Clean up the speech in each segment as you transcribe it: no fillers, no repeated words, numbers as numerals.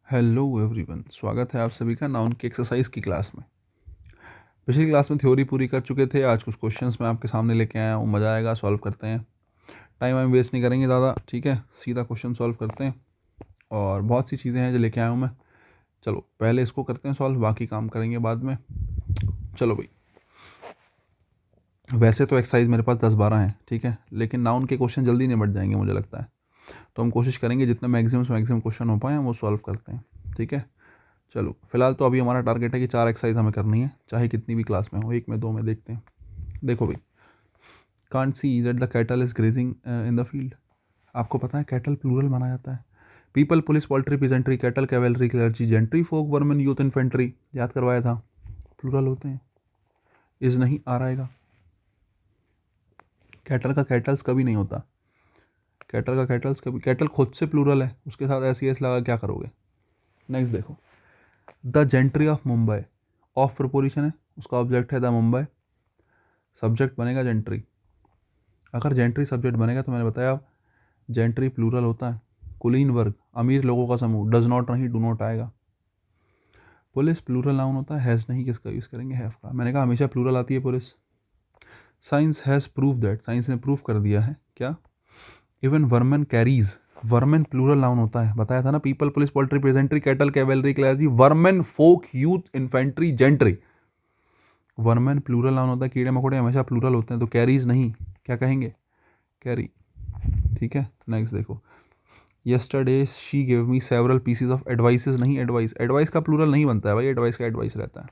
Hello everyone, स्वागत है आप सभी का नाउन की एक्सरसाइज की क्लास में। पिछली क्लास में थ्योरी पूरी कर चुके थे। आज कुछ क्वेश्चंस मैं आपके सामने लेके आया हूँ, मज़ा आएगा, सॉल्व करते हैं। टाइम हम वेस्ट नहीं करेंगे ज़्यादा, ठीक है, सीधा क्वेश्चन सॉल्व करते हैं। और बहुत सी चीज़ें हैं जो लेके आया हूँ मैं। चलो पहले इसको करते हैं सॉल्व, बाकी काम करेंगे बाद में। चलो भाई, वैसे तो एक्सरसाइज मेरे पास 10-12 हैं, ठीक है, लेकिन नाउन के क्वेश्चन जल्दी निपट जाएंगे मुझे लगता है। तो हम कोशिश करेंगे जितना मैक्सिमम से मैक्सिमम क्वेश्चन हो पाए हम वो सॉल्व करते हैं, ठीक है। चलो फिलहाल तो अभी हमारा टारगेट है कि 4 एक्सरसाइज हमें करनी है, चाहे कितनी भी क्लास में हो, 1 में 2 में, देखते हैं। देखो भाई, can't see that the cattle is grazing in the field. आपको पता है कैटल प्लूरल माना जाता है। People, police, poultry, peasantry, cattle, cavalry, clergy, gentry, folk, vermin, youth, infantry, याद करवाया था, प्लूरल होते हैं। इज नहीं आ रहेगा। कैटल का कैटल्स कभी नहीं होता। कैटल का कैटल्स कभी, कैटल खुद से प्लूरल है, उसके साथ ऐसी एस लगा क्या करोगे। नेक्स्ट देखो, the gentry of Mumbai, of preposition है, उसका ऑब्जेक्ट है द मुंबई, सब्जेक्ट बनेगा जेंट्री। अगर जेंट्री सब्जेक्ट बनेगा तो मैंने बताया जेंट्री प्लूरल होता है। कुलीन वर्ग, अमीर लोगों का समूह, डज नॉट नहीं, डू नॉट आएगा। पुलिस प्लूरल नाउन होता है, हैज़ नहीं किसका यूज़ करेंगे, हैव का। मैंने कहा हमेशा प्लूरल आती है police. Science has prove that, science ने प्रूव कर दिया है क्या। Even vermin carries, vermin plural noun होता है, बताया था ना। People, police, poultry, peasantry, cattle, cavalry, clergy, vermin, folk, youth, infantry, gentry. Vermin plural noun होता है, कीड़े मकोड़े हमेशा प्लूरल होते हैं, तो कैरीज नहीं, क्या कहेंगे, कैरी, ठीक है। नेक्स्ट देखो, yesterday she give me several pieces of advices, नहीं एडवाइस, एडवाइस का प्लूरल नहीं बनता है भाई, एडवाइस का एडवाइस रहता है।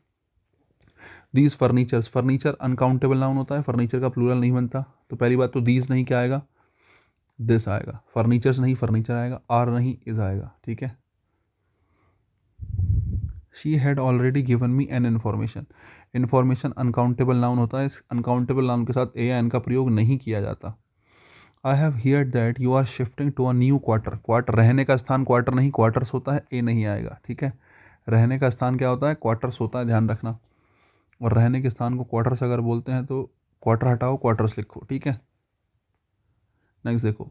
These furnitures, furniture uncountable noun होता है, फर्नीचर का प्लूरल नहीं बनता। तो पहली बात तो दीज नहीं क्या आएगा, दिस आएगा। फर्नीचर्स नहीं फर्नीचर आएगा, आर नहीं इज आएगा, ठीक है। She had already given me an information, information uncountable noun होता है, इस अनकाउंटेबल नाउन के साथ ए या एन का प्रयोग नहीं किया जाता। I have heard that you are shifting to a new quarter, quarter रहने का स्थान, क्वार्टर नहीं क्वार्टर्स होता है, ए नहीं आएगा, ठीक है। रहने का स्थान क्या होता है, क्वार्टर्स होता है, ध्यान रखना। और रहने के स्थान को क्वार्टर्स अगर बोलते हैं तो क्वार्टर हटाओ, क्वार्टर्स लिखो, ठीक है। नेक्स्ट देखो,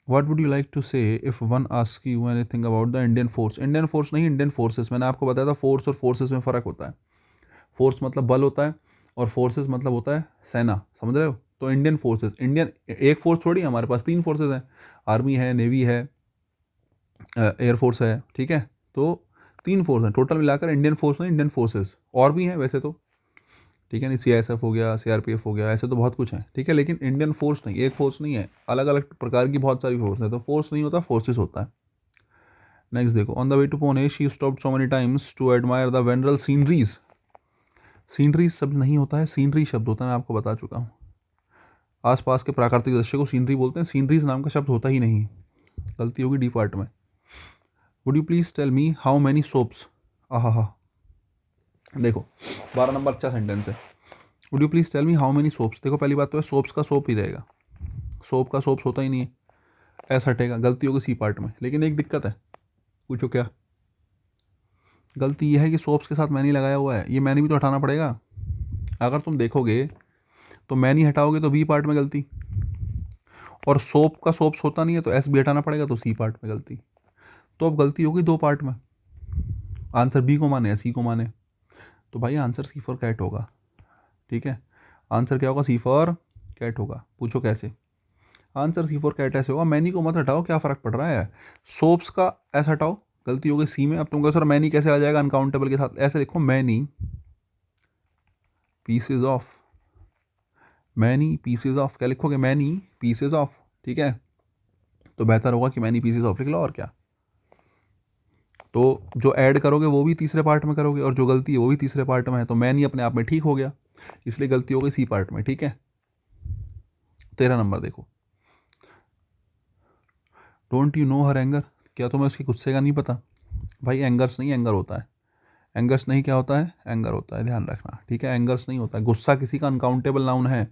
what would you like to say if one ask you anything about the Indian force, Indian force नहीं इंडियन फोर्सेस। मैंने आपको बताया था फोर्स और फोर्सेस में फ़र्क होता है। फोर्स मतलब बल होता है और फोर्सेस मतलब होता है सेना, समझ रहे हो। तो इंडियन फोर्सेस, इंडियन एक फोर्स थोड़ी है, हमारे पास 3 फोर्सेज हैं, आर्मी है, नेवी है, एयरफोर्स है, ठीक है। तो 3 फोर्स हैं टोटल मिलाकर, इंडियन फोर्स नहीं इंडियन फोर्सेस। और भी हैं वैसे तो, ठीक है, नहीं सीआईएसएफ हो गया, सीआरपीएफ हो गया, ऐसे तो बहुत कुछ है, ठीक है, लेकिन इंडियन फोर्स नहीं, एक फोर्स नहीं है, अलग अलग प्रकार की बहुत सारी फोर्स है, तो फोर्स नहीं होता, फोर्सेस होता है। नेक्स्ट देखो, on the way to Pune she stopped so many times to admire the vernal sceneries. Sceneries शब्द नहीं होता है, सीनरी शब्द होता है, मैं आपको बता चुका हूँ। आसपास के प्राकृतिक दृश्य को सीनरी बोलते हैं, सीनरीज नाम का शब्द होता ही नहीं, गलती होगी डी पार्ट में। Would you please tell me how many soaps, आहा, देखो 12 नंबर अच्छा सेंटेंस है। Would you please tell me how many soaps, देखो पहली बात तो है सोप्स का सोप ही रहेगा, सोप का सोप्स होता ही नहीं है, ऐसा हटेगा, गलती होगी सी पार्ट में। लेकिन एक दिक्कत है, पूछो क्या। गलती यह है कि सोप्स के साथ मैनी लगाया हुआ है, ये मैनी भी तो हटाना पड़ेगा। अगर तुम देखोगे तो मैनी हटाओगे तो बी पार्ट में गलती, और सोप का सोप्स होता नहीं है तो एस भी हटाना पड़ेगा, तो सी पार्ट में गलती। तो अब गलती होगी 2 पार्ट में, आंसर बी को माने या सी को माने। तो भाई आंसर सी फॉर कैट होगा, ठीक है। आंसर क्या होगा, सी फॉर कैट होगा। पूछो कैसे, आंसर सी फॉर कैट ऐसे होगा, मैनी को मत हटाओ, क्या फ़र्क पड़ रहा है, सोप्स का ऐसा हटाओ, गलती हो गई सी में। अब तुम कहो सर मैनी कैसे आ जाएगा अनकाउंटेबल के साथ, ऐसे लिखो many pieces of, many pieces of, क्या लिखोगे, मैनी पीसेज ऑफ, ठीक है। तो बेहतर होगा कि मैनी पीसेज ऑफ लिख लो, और क्या। तो जो ऐड करोगे वो भी तीसरे पार्ट में करोगे, और जो गलती है वो भी तीसरे पार्ट में है, तो मैनी अपने आप में ठीक हो गया, इसलिए गलती हो गई सी पार्ट में, ठीक है। 13 नंबर देखो, don't you know her anger, क्या तुम्हें उसके गुस्से का नहीं पता। भाई एंगर्स नहीं, एंगर होता है, एंगर्स नहीं क्या होता है, एंगर होता है, ध्यान रखना, ठीक है। एंगर्स नहीं होता है, गुस्सा किसी का अनकाउंटेबल नाउन है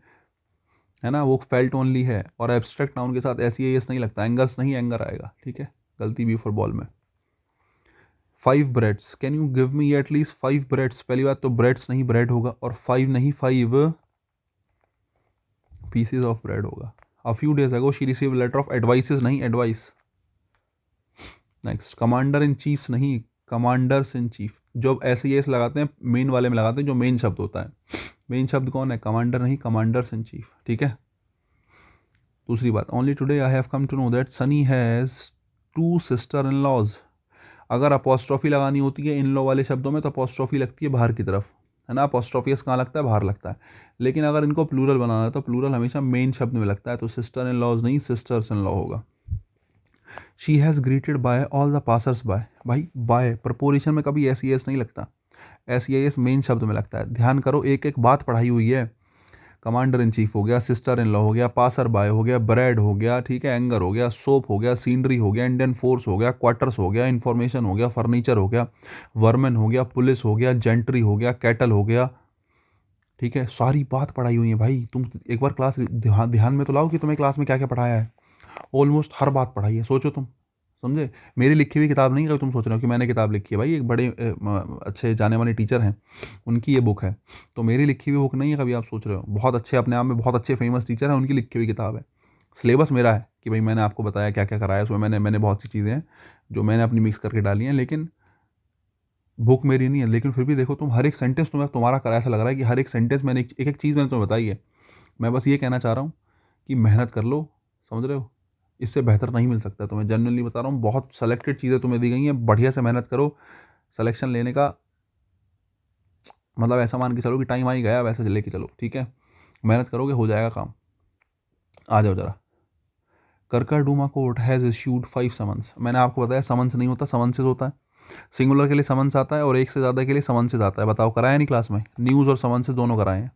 ना, वो फेल्ट ओनली है, और एब्स्ट्रैक्ट नाउन के साथ एस एस नहीं लगता, एंगर्स नहीं एंगर आएगा, ठीक है। गलती भी फॉर बॉल में। 5 breads, can you give me at least 5 breads, पहली बात तो ब्रेड्स नहीं ब्रेड होगा, और 5 नहीं 5 पीसेज ऑफ ब्रेड होगा। A few days ago she receive letter of advices, नहीं advice, next, commander in chiefs नहीं, कमांडर्स इन चीफ। जो एस लगाते हैं मेन वाले में लगाते हैं, जो मेन शब्द होता है। मेन शब्द कौन है? कमांडर नहीं, कमांडर्स इन चीफ। ठीक है। दूसरी बात, only today I have come to know that Sunny has 2 sister in laws. अगर अपोस्ट्रॉफी लगानी होती है इन लॉ वाले शब्दों में तो अपोस्ट्रॉफी लगती है बाहर की तरफ, है ना। अपोस्ट्रॉफियस कहाँ लगता है? बाहर लगता है। लेकिन अगर इनको प्लूरल बनाना है तो प्लूरल हमेशा मेन शब्द में लगता है, तो सिस्टर इन लॉज नहीं, सिस्टर्स इन लॉ होगा। She has greeted by all the passers by. भाई बाय प्रपोजिशन में कभी एस नहीं लगता, एस मेन शब्द में लगता है। ध्यान करो, एक एक बात पढ़ाई हुई है। कमांडर इन चीफ हो गया, सिस्टर इन लॉ हो गया, पासर बाय हो गया, ब्रेड हो गया, ठीक है, एंगर हो गया, सोप हो गया, सीनरी हो गया, इंडियन फोर्स हो गया, क्वार्टर्स हो गया, इन्फॉर्मेशन हो गया, फर्नीचर हो गया, वर्मन हो गया, पुलिस हो गया, जेंट्री हो गया, कैटल हो गया। ठीक है, सारी बात पढ़ाई हुई है भाई। तुम एक बार क्लास ध्यान में तो लाओ कि तुम्हें क्लास में क्या क्या पढ़ाया है। ऑलमोस्ट हर बात पढ़ाई है, सोचो तुम, समझे। मेरी लिखी हुई किताब नहीं, अगर तुम सोच रहे हो कि मैंने किताब लिखी है, भाई एक बड़े अच्छे जाने माने टीचर हैं, उनकी ये बुक है। तो मेरी लिखी हुई बुक नहीं है, कभी आप सोच रहे हो। बहुत अच्छे अपने आप में बहुत अच्छे फेमस टीचर हैं, उनकी लिखी हुई किताब है। सिलेबस मेरा है कि भाई मैंने आपको बताया क्या क्या कराया उसमें, मैंने बहुत सी चीज़ें हैं जो मैंने अपनी मिक्स करके डाली हैं, लेकिन बुक मेरी नहीं है। लेकिन फिर भी देखो तुम, हर एक सेंटेंस तुम्हें तुम्हारा करा, ऐसा लग रहा है कि हर एक सेंटेंस मैंने एक एक चीज़ मैंने तुम्हें बताई है। मैं बस ये कहना चाह रहा हूँ कि मेहनत कर लो, समझ रहे हो। इससे बेहतर नहीं मिल सकता तुम्हें, जेन्युइनली बता रहा हूँ। बहुत सेलेक्टेड चीज़ें तुम्हें दी गई हैं, बढ़िया से मेहनत करो। सिलेक्शन लेने का मतलब ऐसा मान के चलो कि टाइम आ ही गया, वैसे लेके चलो, ठीक है। मेहनत करोगे हो जाएगा काम। आ जाओ जरा। करकरडूमा कोर्ट हैज़ इश्यूड 5 समन्स। मैंने आपको बताया समन्स नहीं होता, समन्सेस होता है। सिंगुलर के लिए समन्स आता है और एक से ज़्यादा के लिए समन्सेस आता है। बताओ, कराया नहीं क्लास में? न्यूज़ और समन्सेस दोनों कराए हैं।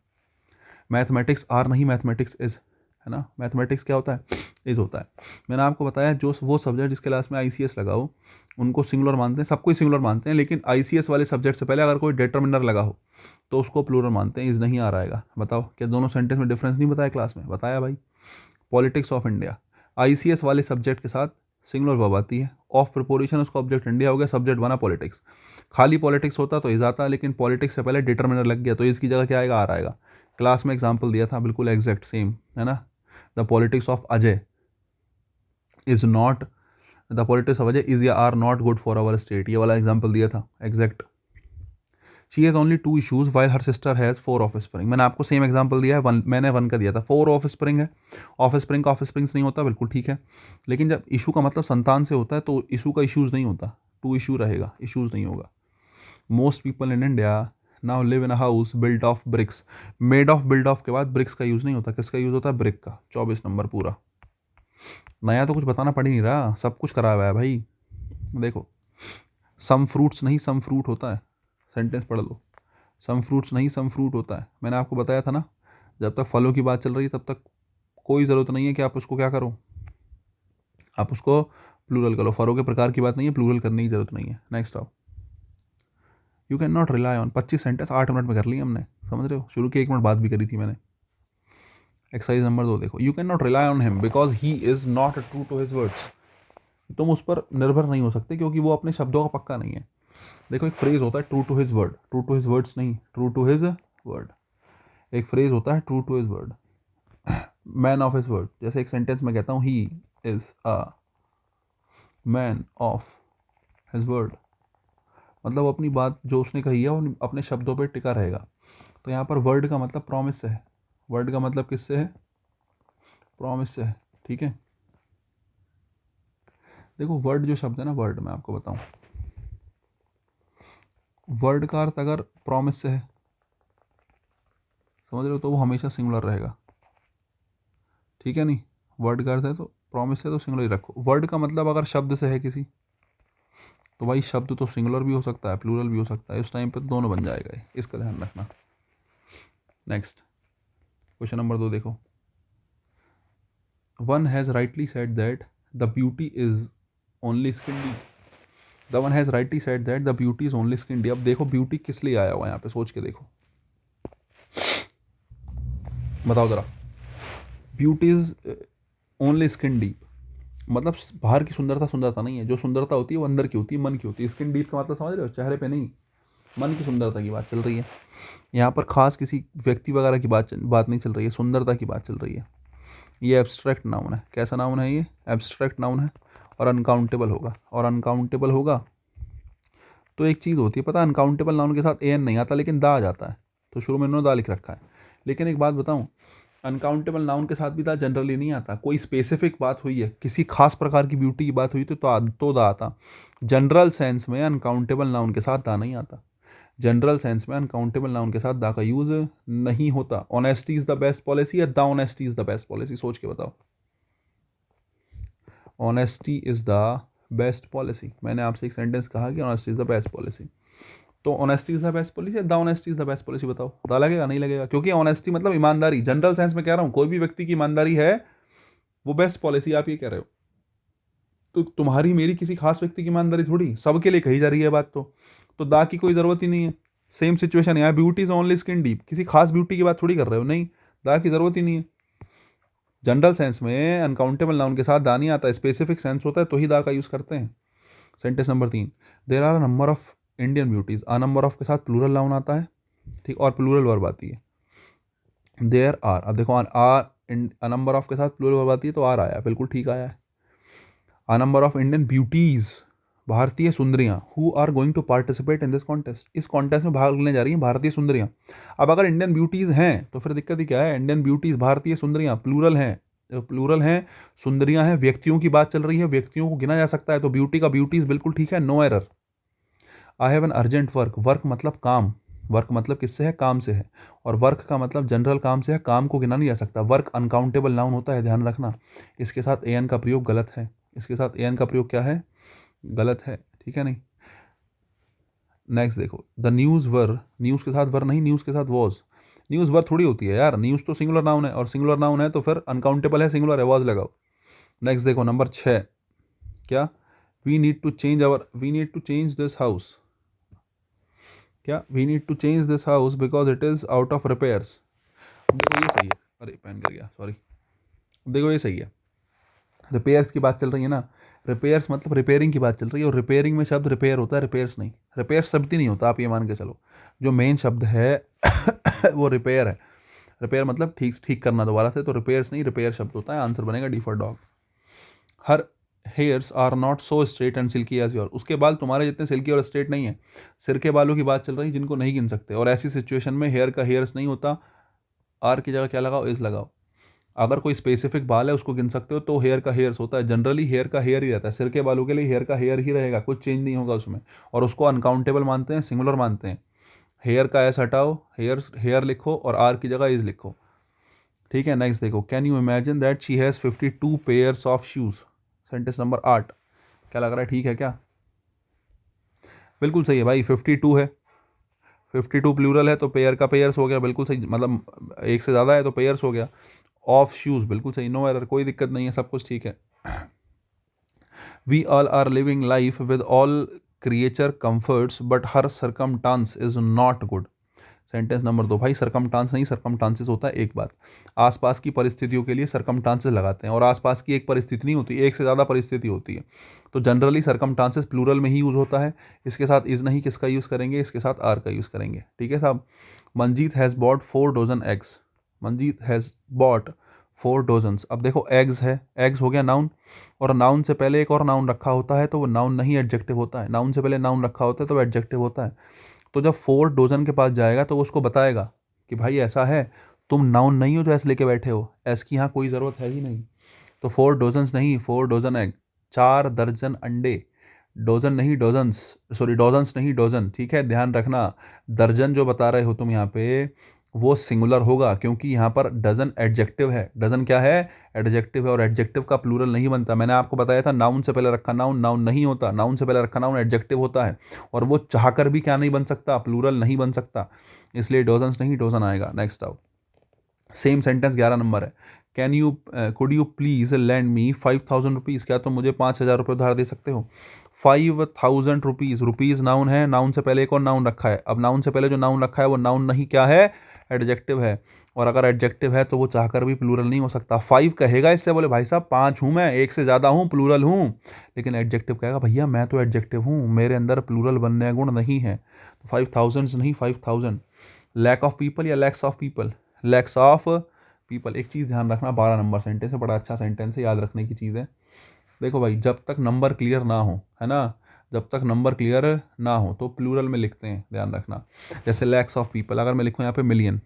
मैथमेटिक्स आर नहीं, मैथमेटिक्स इज़, है ना। मैथमेटिक्स क्या होता है? इज़ होता है। मैंने आपको बताया जो वो सब्जेक्ट जिसके क्लास में ICS लगा हो उनको सिंगुलर मानते हैं, सबको सिंगुलर मानते हैं, लेकिन ICS वाले सब्जेक्ट से पहले अगर कोई डिटर्मिनर लगा हो तो उसको प्लूरल मानते हैं, इज़ नहीं आ रहा है। बताओ, क्या दोनों सेंटेंस में डिफरेंस नहीं बताया क्लास में? बताया भाई। पॉलिटिक्स ऑफ इंडिया, ICS वाले सब्जेक्ट के साथ सिंगुलर वर्ब आती है। ऑफ प्रिपोजिशन उसका ऑब्जेक्ट इंडिया हो गया, सब्जेक्ट बना पॉलिटिक्स। खाली पॉलिटिक्स होता तो इज आता, लेकिन पॉलिटिक्स से पहले डिटर्मिनर लग गया तो इसकी जगह क्या आएगा? आ रहेगा। क्लास में एग्जाम्पल दिया था, बिल्कुल एग्जैक्ट सेम, है ना। The politics of Ajay is not, the politics of Ajay is या are not good for our state, ये वाला एग्जाम्पल दिया था exact. She has only 2 issues while her sister has 4 offspring. मैंने आपको सेम एग्जाम्पल दिया है, मैंने 1 का दिया था। 4 ऑफ स्प्रिंग है। ऑफ स्प्रिंग का ऑफ स्प्रिंग्स नहीं होता, बिल्कुल ठीक है। लेकिन जब इशू का मतलब संतान से होता है तो इशू का इशूज़ नहीं होता, 2 इशू रहेगा, इशूज़ नहीं होगा। Most people in India now live in a house built of BRICS. Made of built of के बाद ब्रिक्स का यूज़ नहीं होता, किसका यूज़ होता है? ब्रिक का। 24 नंबर पूरा। नया तो कुछ बताना पड़ ही नहीं रहा, सब कुछ करा हुआ है भाई। देखो, सम फ्रूट्स नहीं, सम फ्रूट होता है। सेंटेंस पढ़ लो। सम फ्रूट्स नहीं, सम फ्रूट होता है। मैंने आपको बताया था ना, जब तक फलों की बात चल रही है तब तक कोई ज़रूरत नहीं है कि आप उसको क्या करो, आप उसको प्लूरल करो। फलों के प्रकार की बात नहीं है, प्लूरल करने की ज़रूरत नहीं है। नेक्स्ट आओ। You can not rely on, 25 sentence 8 minute में कर लिए हमने, समझ रहे हो। शुरू के 1 मिनट बात भी करी थी मैंने। एक्सरसाइज नंबर 2 देखो। You can not rely on him because he is not true to his words. तुम उस पर निर्भर नहीं हो सकते क्योंकि वो अपने शब्दों का पक्का नहीं है। देखो, एक फ्रेज होता है true to his word, true to his words नहीं, ट्रू टू हिज वर्ड। एक फ्रेज होता है true to his word, man of his word. जैसे एक सेंटेंस में कहता हूँ he is a man of his word, मतलब वो अपनी बात जो उसने कही है वो अपने शब्दों पर टिका रहेगा। तो यहाँ पर वर्ड का मतलब प्रॉमिस से है। वर्ड का मतलब किससे है? प्रॉमिस से है, ठीक है। देखो, वर्ड जो शब्द है ना, वर्ड मैं आपको बताऊं, वर्ड का अर्थ अगर प्रॉमिस से है, समझ रहे हो, तो वो हमेशा सिंगुलर रहेगा, ठीक है। नहीं, वर्ड का अर्थ है तो प्रॉमिस है तो सिंगुलर ही रखो। वर्ड का मतलब अगर शब्द से है किसी, तो भाई शब्द तो सिंगुलर भी हो सकता है, प्लूरल भी हो सकता है। इस टाइम पे तो दोनों बन जाएगा, इसका ध्यान रखना। नेक्स्ट क्वेश्चन नंबर 2 देखो। One has rightly said that the beauty is only skin deep. The one has rightly said that the beauty is only skin deep. अब देखो, ब्यूटी किस लिए आया हुआ है यहाँ पे, सोच के देखो, बताओ ज़रा। Beauty is only skin deep, मतलब बाहर की सुंदरता सुंदरता नहीं है। जो सुंदरता होती है वो अंदर की होती है, मन की होती है। स्किन डीप का मतलब समझ रहे हो? चेहरे पे नहीं, मन की सुंदरता की बात चल रही है यहाँ पर। खास किसी व्यक्ति वगैरह की बात नहीं चल रही है, सुंदरता की बात चल रही है। ये एब्स्ट्रैक्ट नाउन है। कैसा नाउन है? ये एब्स्ट्रैक्ट नाउन है। और अनकाउंटेबल होगा, और अनकाउंटेबल होगा तो एक चीज़ होती है पता, अनकाउंटेबल नाउन के साथ एन नहीं आता लेकिन दा आ जाता है, तो शुरू में इन्होंने दा लिख रखा है। लेकिन एक बात बताऊं, अनकाउंटेबल नाउन के साथ भी दा जनरली नहीं आता। कोई स्पेसिफिक बात हुई है, किसी खास प्रकार की ब्यूटी की बात हुई तो दा आता। जनरल सेंस में अनकाउंटेबल नाउन के साथ दा नहीं आता। जनरल सेंस में अनकाउंटेबल नाउन के साथ दा का यूज नहीं होता। Honesty is the best policy या the honesty is the best policy, सोच के बताओ। Honesty is the best policy, मैंने आपसे एक सेंटेंस कहा कि honesty is the best policy, तो honesty is the best policy या the honesty is the best policy, बताओ। पता लगेगा नहीं लगेगा, क्योंकि ऑनेस्टी मतलब ईमानदारी, जनरल सेंस में कह रहा हूं, कोई भी व्यक्ति की ईमानदारी है वो बेस्ट पॉलिसी, आप ये कह रहे हो। तो तुम्हारी मेरी किसी खास व्यक्ति की ईमानदारी थोड़ी, सबके लिए कही जा रही है बात, तो दा की कोई ज़रूरत ही नहीं है। सेम सिचुएशन है, beauty is only skin deep, किसी खास ब्यूटी की बात थोड़ी कर रहे हो, नहीं, दा की ज़रूरत ही नहीं है। जनरल सेंस में अनकाउंटेबल नाउन के साथ दा नहीं आता, स्पेसिफिक सेंस होता है तो ही दा का यूज़ करते हैं। Sentence number 3, there are a number of Indian beauties, a number of के साथ प्लूरल नाउन आता है, ठीक, और प्लूरल वर्ब आती है। देयर आर, अब देखो आर अ नंबर ऑफ के साथ प्लूरल वर्ब आती है तो आर आया, बिल्कुल ठीक आया है। A number of Indian beauties, भारतीय सुंदरियां, who are going to participate in this contest, इस कॉन्टेस्ट में भाग लेने जा रही हैं भारतीय सुंदरियां। अब अगर इंडियन ब्यूटीज हैं तो फिर दिक्कत ही क्या है, इंडियन ब्यूटीज भारतीय सुंदरियां प्लूरल हैं, प्लूरल हैं, सुंदरियां हैं, व्यक्तियों की बात चल रही है, व्यक्तियों को गिना जा सकता है, तो ब्यूटी का ब्यूटीज बिल्कुल ठीक है, no error. I have an urgent work, work मतलब काम, वर्क मतलब किससे है, काम से है, और वर्क का मतलब जनरल काम से है, काम को गिना नहीं जा सकता। वर्क अनकाउंटेबल नाउन होता है, ध्यान रखना। इसके साथ एन का प्रयोग गलत है, इसके साथ एन का प्रयोग क्या है, गलत है, ठीक है नहीं। नेक्स्ट देखो, द न्यूज़ वर, न्यूज़ के साथ वर नहीं, न्यूज़ के साथ वॉज, न्यूज़ वर थोड़ी होती है यार, न्यूज़ तो सिंगुलर नाउन है, और सिंगुलर नाउन है तो फिर अनकाउंटेबल है, सिंगुलर है, वॉज लगाओ। नेक्स्ट देखो नंबर 6, क्या, we need to change this house, क्या, we need to change this house because it is out of repairs. देखो ये सही है, अरे पेन कर गया, सॉरी। देखो ये सही है, रिपेयर्स की बात चल रही है ना, रिपेयर्स मतलब रिपेयरिंग की बात चल रही है, और रिपेयरिंग में शब्द रिपेयर होता है, रिपेयर्स नहीं। रिपेयर्स शब्द ही नहीं होता, आप ये मान के चलो, जो मेन शब्द है वो रिपेयर है। रिपेयर मतलब ठीक करना दोबारा से, तो रिपेयर्स नहीं, रिपेयर शब्द होता है, आंसर बनेगा D for dog. Her hairs are not so straight and silky as your, उसके बाल तुम्हारे जितने सिल्की और स्ट्रेट नहीं है। सिर के बालों की बात चल रही है जिनको नहीं गिन सकते, और ऐसी सिचुएशन में हेयर का हेयर्स नहीं होता, आर की जगह क्या लगाओ, इज लगाओ। अगर कोई स्पेसिफिक बाल है उसको गिन सकते हो तो हेयर का हेयर्स होता है, जनरली हेयर का हेयर ही रहता है, सिर के बालों के लिए हेयर का हेयर ही रहेगा, कुछ चेंज नहीं होगा उसमें, और उसको अनकाउंटेबल मानते हैं, सिंगुलर मानते हैं। हेयर का एस हटाओ, हेयर लिखो, और आर की जगह इज लिखो, ठीक है। नेक्स्ट देखो, can you imagine that she has 52 pairs of shoes, sentence number 8, क्या लग रहा है, ठीक है क्या, बिल्कुल सही है भाई, 52 है, 52 प्लूरल है तो पेयर का पेयर्स हो गया, बिल्कुल सही, मतलब एक से ज़्यादा है तो पेयर्स हो गया। ऑफ शूज़ बिल्कुल सही, नो एरर, कोई दिक्कत नहीं है, सब कुछ ठीक है। We all are living life with all creature comforts but her circumstance is not good, sentence number 2, भाई सरकमटांस नहीं, सरकमटांसेस होता है एक बात, आसपास की परिस्थितियों के लिए सरकमटांसेस लगाते हैं, और आसपास की एक परिस्थिति नहीं होती, एक से ज़्यादा परिस्थिति होती है, तो जनरली सरकमटांसेस प्लूरल में ही यूज़ होता है। इसके साथ इज़ नहीं, किसका यूज़ करेंगे, इसके साथ आर का यूज़ करेंगे, ठीक है साहब। Manjeet has bought 4 dozen eggs, Manjeet has bought 4 dozens, अब देखो एग्स है, एग्स हो गया नाउन, और नाउन से पहले एक और नाउन रखा होता है तो वो नाउन नहीं एडजेक्टिव होता है, नाउन से पहले नाउन रखा होता है तो वो एडजेक्टिव होता है। तो जब 4 डजन के पास जाएगा तो वो उसको बताएगा कि भाई ऐसा है, तुम नाउन नहीं हो जो ऐसे लेके बैठे हो, एस की यहाँ कोई ज़रूरत है ही नहीं, तो 4 डजन्स नहीं, 4 डजन एग, 4 दर्जन अंडे, डोजन नहीं डोजन्स, सॉरी डोजन्स नहीं डोजन, ठीक है, ध्यान रखना। दर्जन जो बता रहे हो तुम यहाँ पे वो सिंगुलर होगा, क्योंकि यहाँ पर डजन एडजेक्टिव है, डजन क्या है, एडजेक्टिव है, और एडजेक्टिव का प्लूरल नहीं बनता। मैंने आपको बताया था नाउन से पहले रखा नाउन नाउन नहीं होता, नाउन से पहले रखा नाउन एडजेक्टिव होता है, और वो चाहकर भी क्या नहीं बन सकता, प्लूरल नहीं बन सकता, इसलिए डोजन्स नहीं डोजन आएगा। नेक्स्ट आओ, सेम सेंटेंस 11 नंबर है, can you could you please land me 5000 rupees, क्या तुम मुझे 5000 रुपये उधार दे सकते हो। 5000 रुपीज़, रुपीज़ नाउन है, नाउन से पहले एक और नाउन रखा है, अब नाउन से पहले जो नाउन रखा है वो नाउन नहीं, क्या है, एडजेक्टिव है, और अगर एडजेक्टिव है तो वो चाहकर भी प्लूरल नहीं हो सकता। 5 कहेगा इससे, बोले भाई साहब 5 हूँ मैं, एक से ज़्यादा हूँ, प्लूरल हूँ, लेकिन एडजेक्टिव कहेगा भैया मैं तो एडजेक्टिव हूँ, मेरे अंदर प्लूरल बनने गुण नहीं है, तो 5000 नहीं 5000। लैक ऑफ पीपल या lakhs of people, lakhs of people. एक चीज़ ध्यान रखना, 12 नंबर सेंटेंस है, बड़ा अच्छा सेंटेंस है, याद रखने की चीज़ है। देखो भाई, जब तक नंबर क्लियर ना हो, है ना, जब तक नंबर क्लियर ना हो तो प्लूरल में लिखते हैं, ध्यान रखना। जैसे लैक्स ऑफ पीपल, अगर मैं लिखूँ यहाँ पे मिलियन,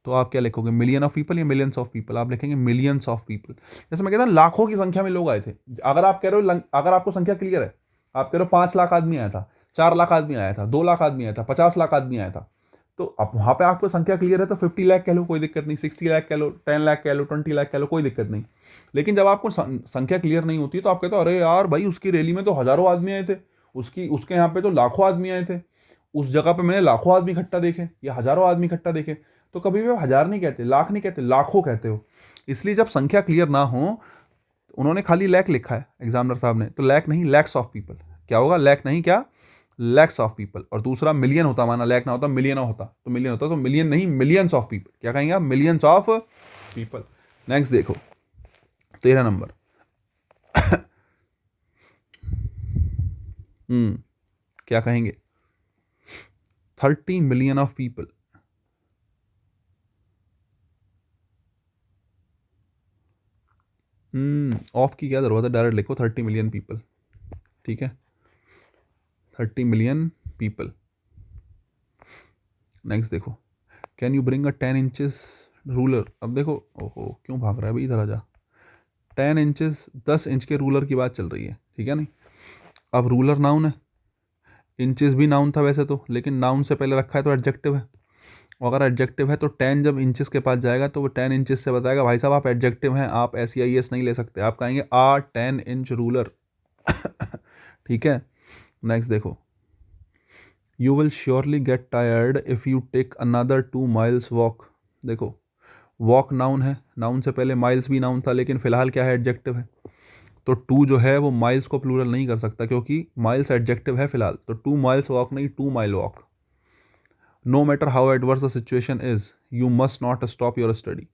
तो आप क्या लिखोगे, मिलियन ऑफ पीपल या मिलियंस ऑफ पीपल? आप लिखेंगे मिलियंस ऑफ पीपल। जैसे मैं कहता हूँ लाखों की संख्या में लोग आए थे। अगर आप कह रहे हो, अगर आपको संख्या क्लियर है, आप कह रहे हो 5 लाख आदमी आया था, 4 लाख आदमी आया था, 2 लाख आदमी आया था, 50 लाख आदमी आया था, तो अब वहां पे आपको संख्या क्लियर है तो 50 लाख कह लो, कोई दिक्कत नहीं, 60 लाख कह लो, 10 लाख कह लो, 20 लाख कह लो, कोई दिक्कत नहीं। लेकिन जब आपको संख्या क्लियर नहीं होती तो आप कहते हो अरे यार भाई, उसकी रैली में तो हजारों आदमी आए थे, उसके यहाँ पे तो लाखों आदमी आए थे, उस जगह पे मैंने लाखों आदमी इकट्ठा देखे या हजारों आदमी इकट्ठा देखे। तो कभी भी हजार नहीं कहते, लाख नहीं कहते, लाखों कहते हो। इसलिए जब संख्या क्लियर ना हो, उन्होंने खाली लैक लिखा है एग्जामिनर साहब ने, तो लैक नहीं, लैक्स ऑफ पीपल। क्या होगा, लैक नहीं, क्या, लैक्स ऑफ पीपल। और दूसरा मिलियन होता, माना लैक ना होता, मिलियन होता, तो मिलियन होता, तो मिलियन नहीं, मिलियंस ऑफ पीपल। क्या कहेंगे आप, मिलियंस ऑफ पीपल। नेक्स्ट देखो 13 नंबर। क्या कहेंगे, 30 मिलियन ऑफ पीपल। ऑफ की क्या जरूरत है, डायरेक्ट लिखो 30 मिलियन पीपल, ठीक है, 30 मिलियन पीपल। नेक्स्ट देखो, can you bring a 10 inches ruler. अब देखो, ओहो क्यों भाग रहा है भाई, इधर आ जा। 10 इंचेस, 10 इंच के रूलर की बात चल रही है, ठीक है नहीं। अब रूलर नाउन है, इंचेस भी नाउन था वैसे तो, लेकिन नाउन से पहले रखा है तो एडजेक्टिव है। और अगर एडजेक्टिव है तो 10 जब इंचेस के पास जाएगा तो वो 10 इंचेस से बताएगा भाई साहब आप एडजेक्टिव हैं, आप SEIS नहीं ले सकते, आप कहेंगे 10 इंच रूलर। ठीक है। नेक्स्ट देखो, you will surely get tired if you take another 2 miles walk. देखो, वॉक नाउन है, नाउन से पहले माइल्स भी नाउन था, लेकिन फिलहाल क्या है, एडजेक्टिव है। तो 2 जो है वो माइल्स को प्लूरल नहीं कर सकता, क्योंकि माइल्स एडजेक्टिव है फिलहाल, तो 2 माइल्स वॉक नहीं, 2 mile walk. No matter how adverse the situation is, you must not stop your study.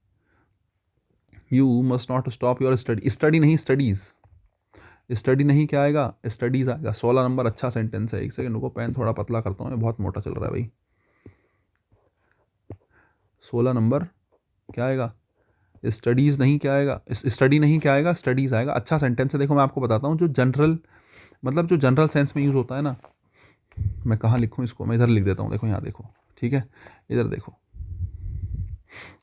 You must not stop your study, study नहीं स्टडीज़, स्टडी नहीं क्या आएगा, स्टडीज़ आएगा। 16 नंबर अच्छा सेंटेंस है। एक सेकंड रुको, पेन थोड़ा पतला करता हूँ, बहुत मोटा चल रहा है भाई। 16 नंबर क्या आएगा, स्टडीज़ नहीं क्या आएगा, स्टडी नहीं क्या आएगा, स्टडीज़ आएगा। अच्छा सेंटेंस है। देखो मैं आपको बताता हूँ, जो जनरल, मतलब जो जनरल सेंस में यूज़ होता है ना, मैं कहाँ लिखूँ इसको, मैं इधर लिख देता हूँ, देखो यहाँ देखो, ठीक है, इधर देखो।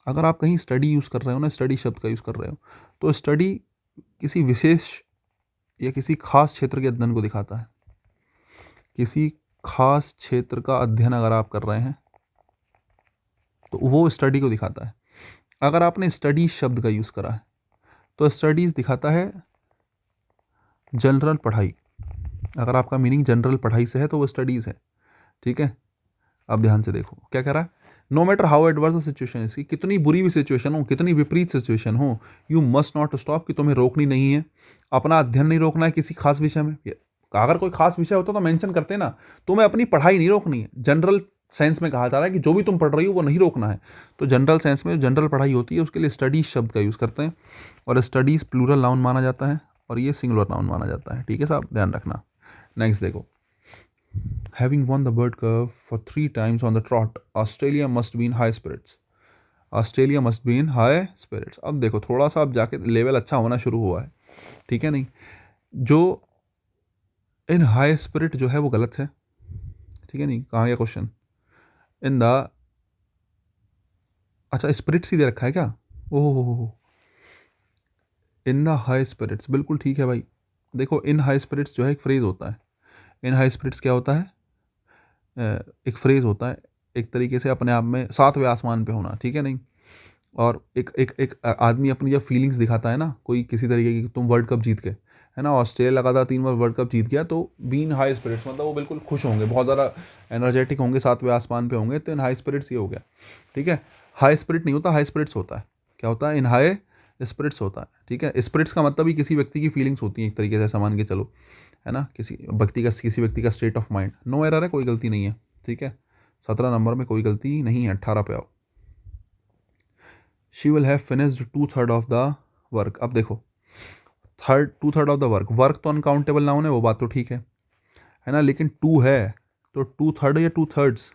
अगर आप कहीं स्टडी यूज़ कर रहे हो ना, स्टडी शब्द का यूज़ कर रहे हो, तो स्टडी किसी विशेष या किसी खास क्षेत्र के अध्ययन को दिखाता है। किसी खास क्षेत्र का अध्ययन अगर आप कर रहे हैं तो वो स्टडी को दिखाता है। अगर आपने स्टडी शब्द का यूज़ करा है तो स्टडीज़ दिखाता है जनरल पढ़ाई। अगर आपका मीनिंग जनरल पढ़ाई से है तो वो स्टडीज़ है, ठीक है। अब ध्यान से देखो क्या कह रहा है, no matter how adverse the situation, इसकी कितनी बुरी भी सिचुएशन हो, कितनी विपरीत सिचुएशन हो, यू मस्ट नॉट स्टॉप, कि तुम्हें रोकनी नहीं है, अपना अध्ययन नहीं रोकना है किसी खास विषय में। अगर कोई खास विषय होता तो मेंशन करते ना, तुम्हें अपनी पढ़ाई नहीं रोकनी है। जनरल सेंस में कहा जा रहा है कि जो भी तुम पढ़ रही हो वो नहीं रोकना है। तो जनरल सेंस में जनरल पढ़ाई होती है उसके लिए स्टडीज शब्द का यूज़ करते हैं, और स्टडीज़ प्लूरल नाउन माना जाता है और ये सिंगुलर नाउन माना जाता है, ठीक है साहब, ध्यान रखना। नेक्स्ट देखो, having won the bird curve for 3 times on the trot, Australia must be in high spirits. Australia must be in high spirits. अब देखो थोड़ा सा अब जाके लेवल अच्छा होना शुरू हुआ है, ठीक है नहीं। जो इन हाई स्पिरिट जो है वो गलत है, ठीक है नहीं। कहाँ गया क्वेश्चन, इन द, अच्छा स्पिरिट्स ही दे रखा है क्या, ओह, इन द हाई स्पिरिट्स, बिल्कुल ठीक है भाई। देखो इन हाई स्पिरिट्स जो है एक फ्रेज होता है। इन हाई स्पिरिट्स क्या होता है, एक फ्रेज होता है, एक तरीके से अपने आप में 7वें आसमान पे होना, ठीक है नहीं। और एक आदमी अपनी जब फीलिंग्स दिखाता है ना, कोई किसी तरीके की, तुम वर्ल्ड कप जीत के, है ना, ऑस्ट्रेलिया लगातार 3 बार वर्ल्ड कप जीत गया, तो बीन हाई स्पिरिट्स मतलब वो बिल्कुल खुश होंगे, बहुत ज़्यादा एनर्जेटिक होंगे, 7वें आसमान पे होंगे, तो इन हाई स्पिरिट्स ये हो गया, ठीक है। हाई स्पिरिट नहीं होता, हाई स्पिरिट्स होता है। क्या होता है, इन हाई स्पिरिट्स होता है, ठीक है। स्पिरिट्स का मतलब ही किसी व्यक्ति की फीलिंग्स होती हैं, एक तरीके से मान के चलो, है ना, किसी व्यक्ति का state of mind. No error है, कोई गलती नहीं है, ठीक है। 17 नंबर में कोई गलती नहीं है, 18 पे आओ। She will have finished 2/3 of the work. अब देखो 2/3 ऑफ द वर्क तो अनकाउंटेबल नाउन है, वो बात तो ठीक है ना, लेकिन 2 है तो 2/3 या 2/3,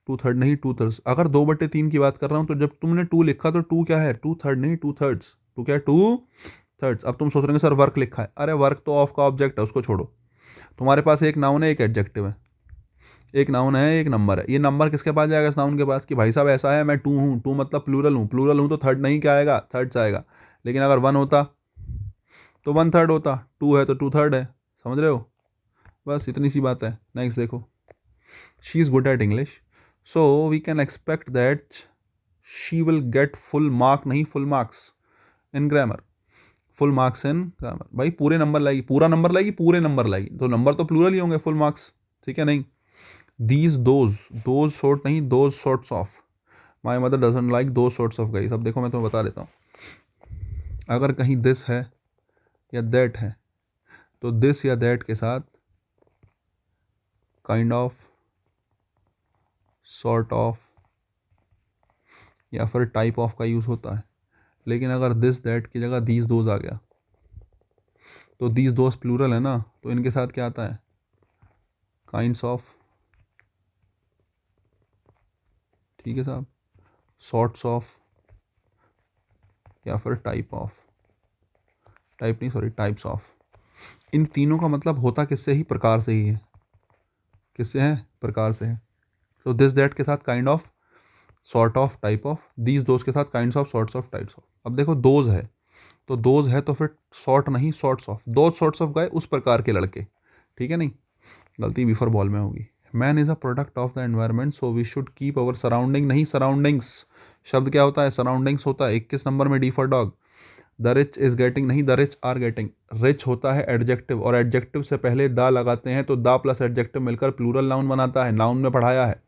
2/3 नहीं 2/3। अगर 2/3 की बात कर रहा हूँ तो जब तुमने 2 लिखा तो 2 क्या है, 2/3 नहीं 2/3, 2 क्या है, 2 थर्ड्स। अब तुम सोच रहे हो सर वर्क लिखा है, अरे वर्क तो ऑफ का ऑब्जेक्ट है, उसको छोड़ो। तुम्हारे पास एक नाउन है, एक एडजेक्टिव है, एक नाउन है, एक नंबर है। ये नंबर किसके पास जाएगा? इस नाउन के पास, कि भाई साहब ऐसा है मैं टू हूँ, टू मतलब प्लूरल हूँ, प्लूरल हूँ तो थर्ड नहीं क्या आएगा? थर्ड्स आएगा। लेकिन अगर वन होता तो वन थर्ड होता, टू है तो टू थर्ड है। समझ रहे हो? बस इतनी सी बात है। नेक्स्ट देखो, she is good at English, so we can expect that she will get full mark, नहीं full marks in grammar, full marks in grammar. भाई पूरे नंबर लाएगी, पूरा नंबर लाएगी, पूरे नंबर लाएगी, तो नंबर तो प्लूरल ही होंगे, फुल मार्क्स। ठीक है? नहीं, दीज दोज शॉर्ट नहीं, those shorts of, my mother doesn't like those shorts of guys. अब देखो मैं तुम्हें बता देता हूँ, अगर कहीं दिस है या दैट है तो दिस या दैट के साथ काइंड ऑफ, सॉर्ट ऑफ या फिर टाइप ऑफ का यूज़ होता है। लेकिन अगर दिस दैट की जगह दीज दोज आ गया तो दीज दोज प्लूरल है ना, तो इनके साथ क्या आता है? Kinds of. ठीक है साहब, सॉर्ट्स ऑफ या फिर टाइप ऑफ, टाइप नहीं सॉरी, टाइप्स ऑफ। इन तीनों का मतलब होता किससे ही? प्रकार से ही है। किससे है? प्रकार से है। तो दिस दैट के साथ kind of, sort of, type of. These those के साथ kinds of, sorts of, types of. अब देखो दोज है तो दोज है तो फिर सॉर्ट नहीं, सॉर्ट्स ऑफ। दो सॉर्ट्स ऑफ गए उस प्रकार के लड़के। ठीक है? नहीं, गलती बिफोर बॉल में होगी। Man is a product of the environment, so we should keep our surrounding, नहीं सराउंडिंग्स। शब्द क्या होता है? सराउंडिंग्स होता है। 21 नंबर में D for dog. The rich is getting, नहीं the rich are getting. Rich होता है एडजेक्टिव, और एडजेक्टिव से पहले दा लगाते हैं तो दा प्लस एडजेक्टिव मिलकर प्लूरल नाउन बनाता है। नाउन में पढ़ाया है।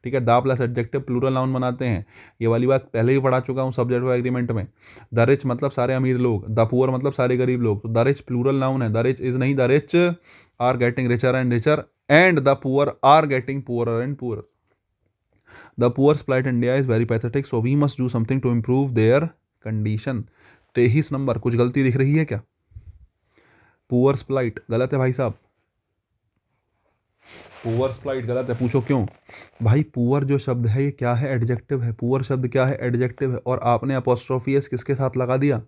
ठीक है? दा प्लस एडजेक्टिव प्लूरल नाउन बनाते हैं। ये वाली बात पहले ही पढ़ा चुका हूँ सब्जेक्ट ऑफ एग्रीमेंट में। द रिच मतलब सारे अमीर लोग, द पुअर मतलब सारे गरीब लोग। तो द रिच प्लूरल नाउन है, द रिच इज नहीं, the rich are getting richer and richer, and the poor are getting poorer and poorer. The poor's plight in India is very pathetic, so we must do something to improve their condition। 23 number, कुछ गलती दिख रही है क्या? Poors plight गलत है भाई साहब, पुअर्स plight गलत है। पूछो क्यों? भाई पुअर जो शब्द है ये क्या है? एडजेक्टिव है। पुअर शब्द क्या है? एडजेक्टिव है। और आपने अपॉस्ट्रोफी एस किसके साथ लगा दिया?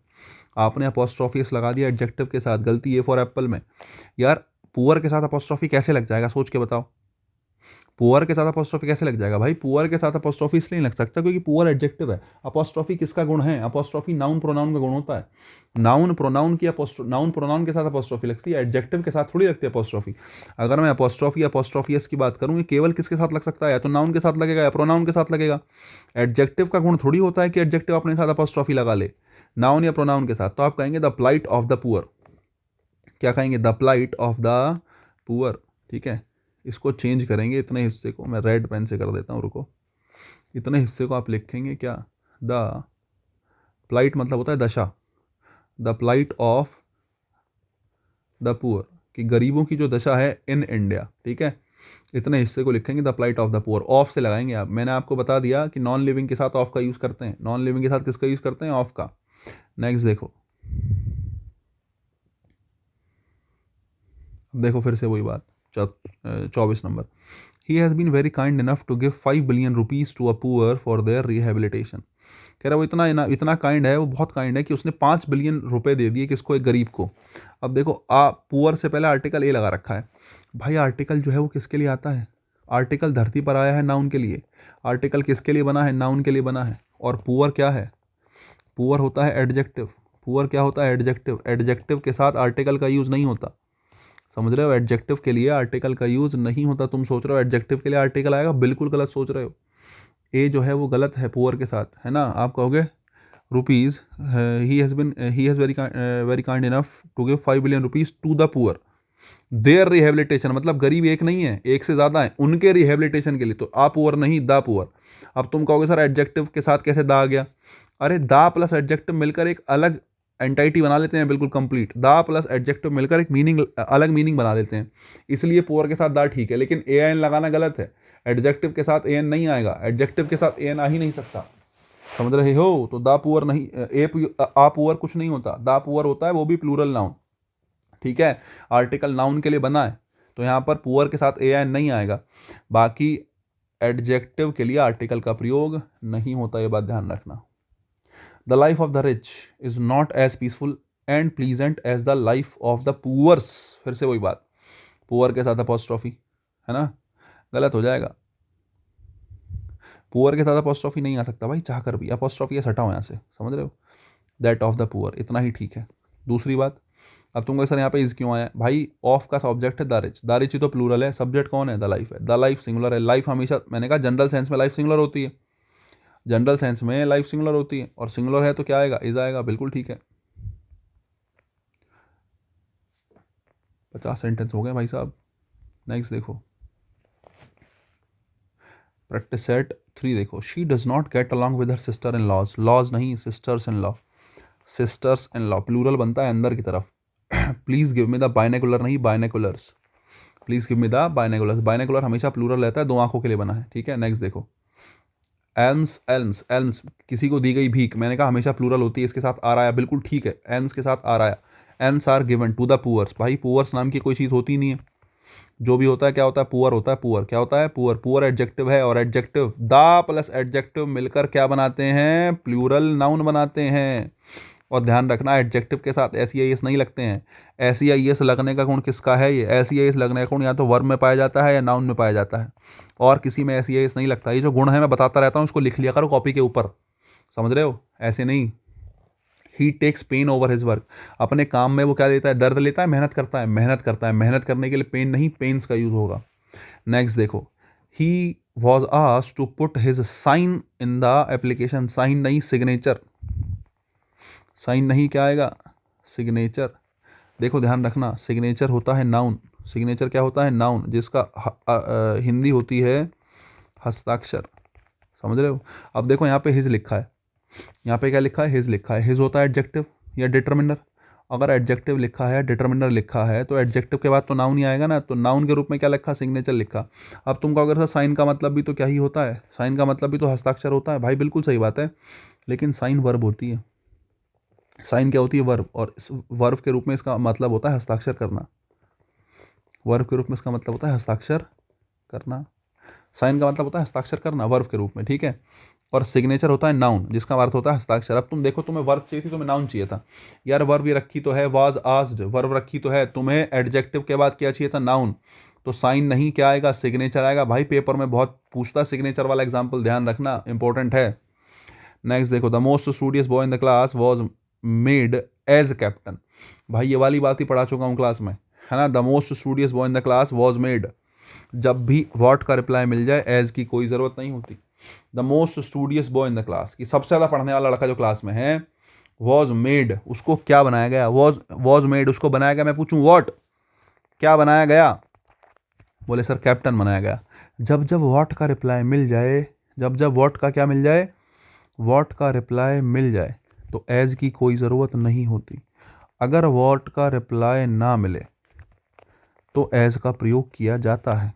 आपने अपॉस्ट्रोफी एस लगा दिया एडजेक्टिव के साथ। गलती ए फॉर एप्पल में। यार पुअर के साथ अपॉस्ट्रोफी कैसे लग जाएगा? सोच के बताओ। पुअर के साथ अपोस्ट्रोफी कैसे लग जाएगा? भाई पुअर के साथ अपोस्ट्रोफी इसलिए नहीं लग सकता क्योंकि पुअर एडजेक्टिव है। अपोस्ट्रोफी किसका गुण है? अपोस्ट्रोफी नाउन प्रोनाउन का गुण होता है। नाउन प्रोनाउन की नाउन प्रोनाउन के साथ अपोस्ट्रोफी लगती है, एडजेक्टिव के साथ थोड़ी लगती है अपोस्ट्रोफी। अगर मैं अपोस्ट्रोफियस की बात करूँ, ये केवल किसके साथ लग सकता है? या तो नाउन के साथ लगेगा या प्रोनाउन के साथ लगेगा। एडजेक्टिव का गुण थोड़ी होता है कि एडजेक्टिव अपने साथ अपोस्ट्रोफी लगा ले, नाउन या प्रोनाउन के साथ। तो आप कहेंगे the plight of the poor. क्या कहेंगे? The plight of the poor. ठीक है? इसको चेंज करेंगे, इतने हिस्से को मैं रेड पेन से कर देता हूँ, रुको। इतने हिस्से को आप लिखेंगे क्या? द प्लाइट मतलब होता है दशा, the plight of the poor, कि गरीबों की जो दशा है इन इंडिया। ठीक है? इतने हिस्से को लिखेंगे the plight of the poor. Of से लगाएंगे आप। मैंने आपको बता दिया कि नॉन लिविंग के साथ ऑफ का यूज़ करते हैं। नॉन लिविंग के साथ किसका यूज़ करते हैं? ऑफ का। नेक्स्ट देखो, देखो फिर से वही बात। 24 नंबर, he has been very kind enough to give 5 billion rupees to a poor for their rehabilitation. कह रहा है वो इतना काइंड है, वो बहुत काइंड है कि उसने 5 बिलियन रुपए दे दिए किसको? एक गरीब को। अब देखो पुअर से पहले आर्टिकल ए लगा रखा है। भाई आर्टिकल जो है वो किसके लिए आता है? आर्टिकल धरती पर आया है नाउन के लिए। आर्टिकल किसके लिए बना है? नाउन के लिए बना है। और पुअर क्या है? पुअर होता है एडजेक्टिव। पुअर क्या होता है? एडजेक्टिव। एडजेक्टिव के साथ आर्टिकल का यूज़ नहीं होता। समझ रहे हो? एडजेक्टिव के लिए आर्टिकल का यूज़ नहीं होता। तुम सोच रहे हो एडजेक्टिव के लिए आर्टिकल आएगा, बिल्कुल गलत सोच रहे हो। ए जो है वो गलत है पुअर के साथ, है ना? आप कहोगे rupees, he has very kind enough to give 5 billion rupees to the poor their rehabilitation, मतलब गरीब एक नहीं है, एक से ज़्यादा है, उनके रिहेबिलिटेशन के लिए। तो आ पुअर नहीं, द पुअर। अब तुम कहोगे सर एडजेक्टिव के साथ कैसे दा आ गया? अरे दा प्लस एडजेक्टिव मिलकर एक अलग एंटाइटी बना लेते हैं, बिल्कुल कंप्लीट। दा प्लस एडजेक्टिव मिलकर एक मीनिंग, अलग मीनिंग बना लेते हैं। इसलिए पुअर के साथ दा ठीक है, लेकिन ए एन लगाना गलत है। एडजेक्टिव के साथ ए एन नहीं आएगा, एडजेक्टिव के साथ ए एन आ ही नहीं सकता। समझ रहे हो? तो दा पुअर नहीं, आ पुअर कुछ नहीं होता। दा पुअर होता है वो भी प्लूरल नाउन। ठीक है? आर्टिकल नाउन के लिए बना है, तो यहाँ पर पुअर के साथ ए एन नहीं आएगा। बाकी एडजेक्टिव के लिए आर्टिकल का प्रयोग नहीं होता, ये बात ध्यान रखना। The life of the rich is not as peaceful and pleasant as the life of the poors. फिर से वही बात, पुअर के साथ अपॉस्ट्रॉफी, है ना, गलत हो जाएगा। पुअर के साथ अपॉस्ट्रॉफी नहीं आ सकता भाई, चाह कर भी। अपॉस्ट्रॉफी हटा हो यहाँ से, समझ रहे हो, दैट ऑफ द पुअर, इतना ही ठीक है। दूसरी बात, अब तुमको सर यहाँ पे इज क्यों आया भाई, ऑफ का सब्जेक्ट है द रिच, द रिच ही तो प्लूरल है, सब्जेक्ट कौन है, द लाइफ है, द लाइफ सिंगुलर है। लाइफ हमेशा, मैंने कहा जनरल सेंस में लाइफ सिंगुलर होती है, जनरल सेंस में लाइफ सिंगुलर होती है, और सिंगुलर है तो क्या आएगा, इज आएगा, बिल्कुल ठीक है। 50 सेंटेंस हो गए भाई साहब। नेक्स्ट देखो, प्रैक्टिस सेट 3 देखो, she does not get along with her sister in laws, laws नहीं sisters in law, sisters in law plural बनता है अंदर की तरफ। Please give me the binocular नहीं binoculars, please give me the binoculars, binocular हमेशा plural रहता है, 2 आंखों के लिए बना है, ठीक है। नेक्स्ट देखो, एल्म्स, एल्म्स, एल्म्स किसी को दी गई भीख, मैंने कहा हमेशा प्लूरल होती है, इसके साथ आ रहा है, बिल्कुल ठीक है, एल्म्स के साथ आ रहा है। Alms are given to the poors, भाई पुअर्स नाम की कोई चीज़ होती नहीं है, जो भी होता है क्या होता है, पुअर होता है, पुअर क्या होता है, पुअर, पुअर एडजेक्टिव है, और एडजेक्टिव द प्लस एडजेक्टिव मिलकर क्या बनाते हैं, प्लूरल नाउन बनाते हैं। और ध्यान रखना, एडजेक्टिव के साथ एस ई आई एस नहीं लगते हैं, एस ई आई एस लगने का गुण किसका है, ये एस ई आई एस लगने का गुण या तो वर्ब में पाया जाता है या नाउन में पाया जाता है, और किसी में एस ई आई एस नहीं लगता। ये जो गुण है मैं बताता रहता हूँ, इसको लिख लिया करो कॉपी के ऊपर, समझ रहे हो, ऐसे नहीं। He takes pain over his work, अपने काम में वो क्या लेता है, दर्द लेता है, मेहनत करता है, मेहनत करता है, मेहनत करने के लिए पेन नहीं पेन्स का यूज होगा। नेक्स्ट देखो, he was asked to put his sign in the application, sign नहीं सिग्नेचर, साइन नहीं क्या आएगा, सिग्नेचर। देखो ध्यान रखना, सिग्नेचर होता है नाउन, सिग्नेचर क्या होता है, नाउन, जिसका हिंदी होती है हस्ताक्षर, समझ रहे हो। अब देखो यहाँ पे हिज लिखा है, यहाँ पे क्या लिखा है, हिज लिखा है, हिज होता है एडजेक्टिव या डिटर्मिनर, अगर एडजेक्टिव लिखा है, डिटर्मिनर लिखा है, तो एडजेक्टिव के बाद तो नाउन ही आएगा ना, तो नाउन के रूप में क्या लिखा, सिग्नेचर लिखा। अब तुमको अगर साइन का मतलब भी तो क्या ही होता है, साइन का मतलब भी तो हस्ताक्षर होता है, भाई बिल्कुल सही बात है, लेकिन साइन वर्ब होती है, साइन क्या होती है, वर्ब, और इस वर्ब के रूप में इसका मतलब होता है हस्ताक्षर करना, वर्ब के रूप में इसका मतलब होता है हस्ताक्षर करना, साइन का मतलब होता है हस्ताक्षर करना वर्ब के रूप में, ठीक है। और सिग्नेचर होता है नाउन, जिसका अर्थ होता है हस्ताक्षर। अब तुम देखो, तुम्हें वर्ब चाहिए थी, तुम्हें नाउन चाहिए था यार, वर्ब ये रखी तो है, वाज आस्क्ड, वर्ब रखी तो है, तुम्हें एडजेक्टिव के बाद क्या चाहिए था, नाउन, तो साइन नहीं क्या आएगा, सिग्नेचर आएगा। भाई पेपर में बहुत पूछता सिग्नेचर वाला एग्जाम्पल, ध्यान रखना, इंपॉर्टेंट है। नेक्स्ट देखो, the most studious boy in the class was made as captain, भाई ये वाली बात ही पढ़ा चुका हूँ क्लास में, है ना, the most studious boy in the class was made, जब भी वॉट का रिप्लाई मिल जाए एज की कोई ज़रूरत नहीं होती। The most studious boy in the class, कि सबसे ज़्यादा पढ़ने वाला लड़का जो क्लास में है, वॉज मेड, उसको क्या बनाया गया, वॉज मेड, उसको बनाया गया। मैं पूछूं वॉट, क्या बनाया गया, बोले सर कैप्टन बनाया गया। जब जब वॉट का रिप्लाई मिल जाए, जब जब वॉट का क्या मिल जाए, वॉट का रिप्लाई मिल जाए, तो एज की कोई ज़रूरत नहीं होती। अगर वॉट का रिप्लाई ना मिले तो एज का प्रयोग किया जाता है।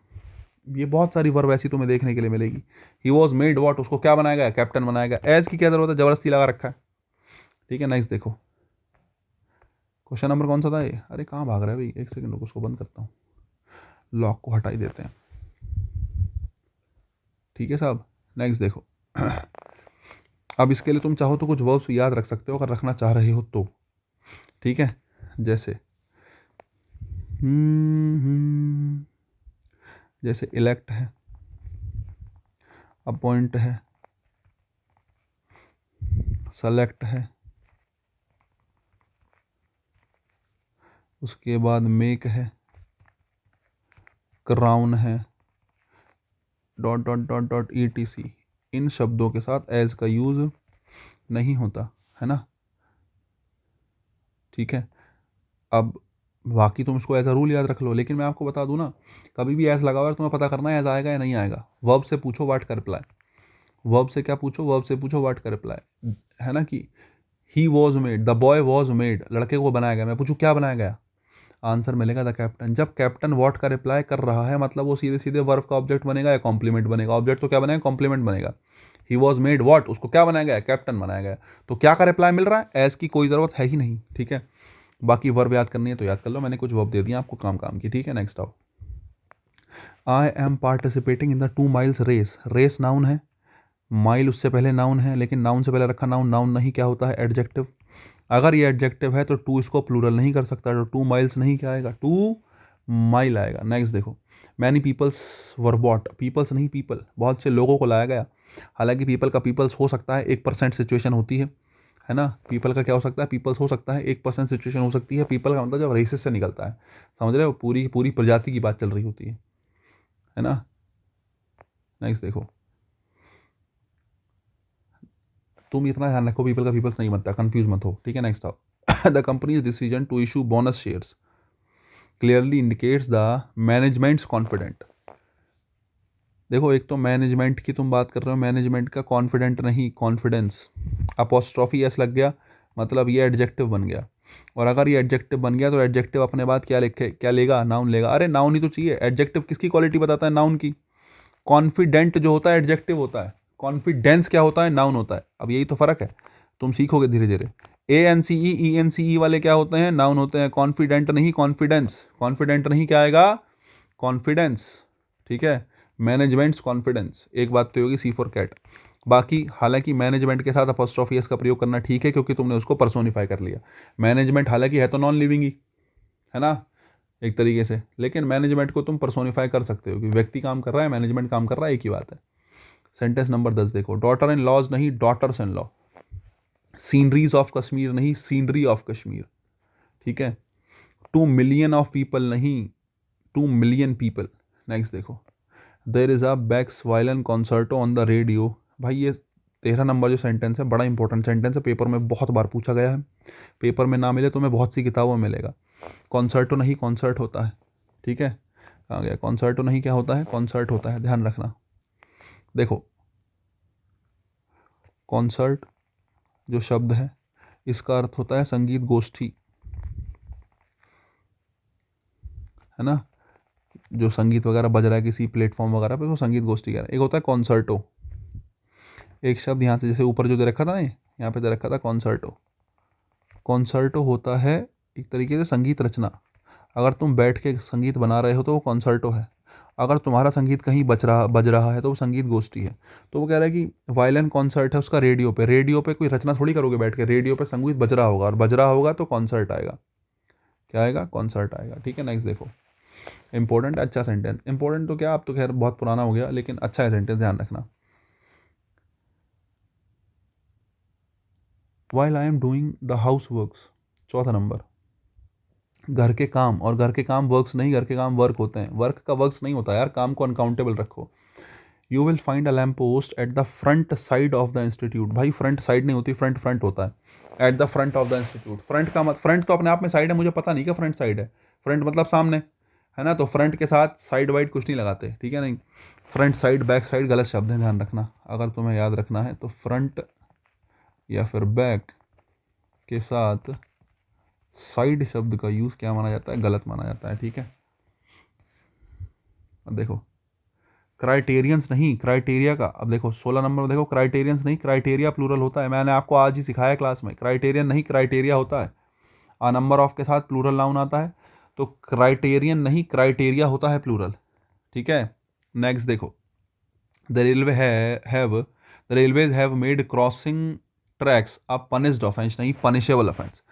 ये बहुत सारी वर्ब ऐसी तुम्हें देखने के लिए मिलेगी। ही वॉज मेड वॉट, उसको क्या बनाया गया, कैप्टन बनाया गया। एज की क्या जरूरत है, जबरदस्ती लगा रखा है, ठीक है। नेक्स्ट देखो, क्वेश्चन नंबर कौन सा था ये, अरे कहाँ भाग रहा है भाई, एक सेकंड रुको, उसको बंद करता हूँ, लॉक को हटा ही देते हैं, ठीक है साहब। नेक्स्ट देखो, अब इसके लिए तुम चाहो तो कुछ वर्ब्स याद रख सकते हो, अगर रखना चाह रहे हो तो, ठीक है। जैसे जैसे इलेक्ट है, अपॉइंट है, सेलेक्ट है, उसके बाद मेक है, क्राउन है, dot dot dot dot ETC, इन शब्दों के साथ एज का यूज नहीं होता है ना, ठीक है। अब बाकी तुम इसको ऐसा रूल याद रख लो, लेकिन मैं आपको बता दूं ना, कभी भी एज लगा हुआ है तुम्हें पता करना है एज आएगा या नहीं आएगा। वर्ब से पूछो व्हाट का रिप्लाई, वर्ब से क्या पूछो, वर्ब से पूछो व्हाट का रिप्लाई, है ना। कि he was made, the boy was made, लड़के को बनाया गया, मैं पूछूं क्या बनाया गया, आंसर मिलेगा द कैप्टन। जब कैप्टन व्हाट का रिप्लाई कर रहा है, मतलब वो सीधे सीधे वर्ब का ऑब्जेक्ट बनेगा या कॉम्प्लीमेंट बनेगा, ऑब्जेक्ट तो क्या बनेगा, कॉम्प्लीमेंट बनेगा। ही वॉज मेड व्हाट, उसको क्या बनाया गया, कैप्टन बनाया गया, तो क्या का रिप्लाई मिल रहा है, एज की कोई ज़रूरत है ही नहीं, ठीक है। बाकी वर्ब याद करनी है तो याद कर लो, मैंने कुछ वर्ब दे दिया आपको काम काम की, ठीक है। नेक्स्ट आओ, I am participating in the 2 miles race, race noun है, माइल उससे पहले नाउन है, लेकिन नाउन से पहले रखा नाउन, नाउन नहीं क्या होता है, एडजेक्टिव। अगर ये एडजेक्टिव है तो टू इसको प्लूरल नहीं कर सकता, तो 2 माइल्स नहीं क्या आएगा, 2 माइल आएगा। नेक्स्ट देखो, मैनी पीपल्स वर बॉट, पीपल्स नहीं पीपल, बहुत से लोगों को लाया गया। हालांकि पीपल का पीपल्स हो सकता है 1% सिचुएशन होती है ना, पीपल का क्या हो सकता है, पीपल्स हो सकता है 1% सिचुएशन हो सकती है। पीपल का मतलब जब रेसिस से निकलता है, समझ रहे हो, पूरी पूरी प्रजाति की बात चल रही होती है ना। नेक्स्ट देखो, तुम इतना ध्यान रखो पीपल का पीपल्स नहीं बनता, कंफ्यूज मत हो, ठीक है। नेक्स्ट आओ, the company's decision to issue bonus shares clearly indicates the management's confident. देखो एक तो मैनेजमेंट की तुम बात कर रहे हो, मैनेजमेंट का कॉन्फिडेंट नहीं, कॉन्फिडेंस, अपोस्ट्रॉफी एस लग गया, मतलब ये एडजेक्टिव बन गया। और अगर ये एडजेक्टिव बन गया तो एडजेक्टिव अपने बाद क्या लिखे, क्या लेगा, नाउन लेगा। अरे नाउन ही तो चाहिए, एडजेक्टिव किसकी क्वालिटी बताता है, नाउन की। कॉन्फिडेंट जो होता है एडजेक्टिव होता है, कॉन्फिडेंस क्या होता है, नाउन होता है। अब यही तो फर्क है, तुम सीखोगे धीरे धीरे। ANCE वाले क्या होते हैं, नाउन होते हैं, कॉन्फिडेंट नहीं कॉन्फिडेंस, कॉन्फिडेंट नहीं क्या आएगा, कॉन्फिडेंस, ठीक है। मैनेजमेंट्स कॉन्फिडेंस, एक बात तो होगी C फॉर कैट। बाकी हालांकि मैनेजमेंट के साथ अपॉस्ट्रोफी एस का प्रयोग करना ठीक है, क्योंकि तुमने उसको पर्सोनिफाई कर लिया। मैनेजमेंट हालांकि है तो नॉन लिविंग ही, है ना, एक तरीके से, लेकिन मैनेजमेंट को तुम पर्सोनिफाई कर सकते हो कि व्यक्ति काम कर रहा है, मैनेजमेंट काम कर रहा है, एक ही बात है। सेंटेंस नंबर 10 देखो, डॉटर इन लॉज नहीं daughters in law, sceneries of Kashmir नहीं सीनरी ऑफ कश्मीर, ठीक है। 2 मिलियन ऑफ पीपल नहीं 2 मिलियन पीपल। नेक्स्ट देखो, there is a Bach's violin concerto on the radio. भाई ये 13 नंबर जो सेंटेंस है बड़ा इंपॉर्टेंट सेंटेंस है, पेपर में बहुत बार पूछा गया है, पेपर में ना मिले तो मैं बहुत सी किताबों में मिलेगा। कॉन्सर्टो नहीं कॉन्सर्ट होता है, ठीक है, कहाँ गया, कॉन्सर्टो नहीं क्या होता है, कॉन्सर्ट होता है, ध्यान रखना। देखो कॉन्सर्ट जो शब्द है इसका अर्थ होता है संगीत गोष्ठी, है ना, जो संगीत वगैरह बज रहा है किसी प्लेटफॉर्म वगैरह पे, तो संगीत गोष्ठी कह रहा है। एक होता है कॉन्सर्टो, एक शब्द यहाँ से जैसे ऊपर जो दे रखा था ना, यहाँ पे दे रखा था कॉन्सर्टो। कॉन्सर्टो होता है एक तरीके से संगीत रचना, अगर तुम बैठ के संगीत बना रहे हो तो वो कॉन्सर्टो है। अगर तुम्हारा संगीत कहीं बज रहा है तो वो संगीत गोष्ठी है। तो वो कह रहा है कि वायलिन कॉन्सर्ट है उसका रेडियो पे कोई रचना थोड़ी करोगे बैठ के, रेडियो पे संगीत बज रहा होगा, और बज रहा होगा तो कॉन्सर्ट आएगा, क्या आएगा, कॉन्सर्ट आएगा, ठीक है। नेक्स्ट देखो, इंपॉर्टेंट अच्छा सेंटेंस, इंपॉर्टेंट तो क्या, अब तो खैर बहुत पुराना हो गया, लेकिन अच्छा है सेंटेंस, ध्यान रखना। While I am doing the house works, चौथा नंबर, घर के काम, और घर के काम वर्क्स नहीं, घर के काम वर्क होते हैं, वर्क का वर्क्स नहीं होता यार, काम को अनकाउंटेबल रखो। You will find a lamp post at the front side of the institute, भाई फ्रंट साइड नहीं होती, फ्रंट फ्रंट होता है, at the front of the institute. Front का मत, फ्रंट तो अपने आप में साइड है, मुझे पता नहीं क्या फ्रंट साइड है, फ्रंट मतलब सामने, है ना, तो फ्रंट के साथ साइड वाइड कुछ नहीं लगाते, ठीक है, नहीं, फ्रंट साइड बैक साइड गलत शब्द है, ध्यान रखना। अगर तुम्हें याद रखना है तो फ्रंट या फिर बैक के साथ साइड शब्द का यूज़ क्या माना जाता है, गलत माना जाता है, ठीक है। अब देखो क्राइटेरियंस नहीं, क्राइटेरिया का, अब देखो 16 नंबर में देखो, क्राइटेरियंस नहीं क्राइटेरिया प्लूरल होता है, मैंने आपको आज ही सिखाया क्लास में, क्राइटेरियन नहीं क्राइटेरिया होता है। आ नंबर ऑफ के साथ प्लूरल नाउन आता है, तो क्राइटेरियन नहीं क्राइटेरिया होता है प्लूरल, ठीक है। नेक्स्ट देखो, the railway have the railways have made crossing tracks a punished offence नहीं पनिशेबल ऑफेंस।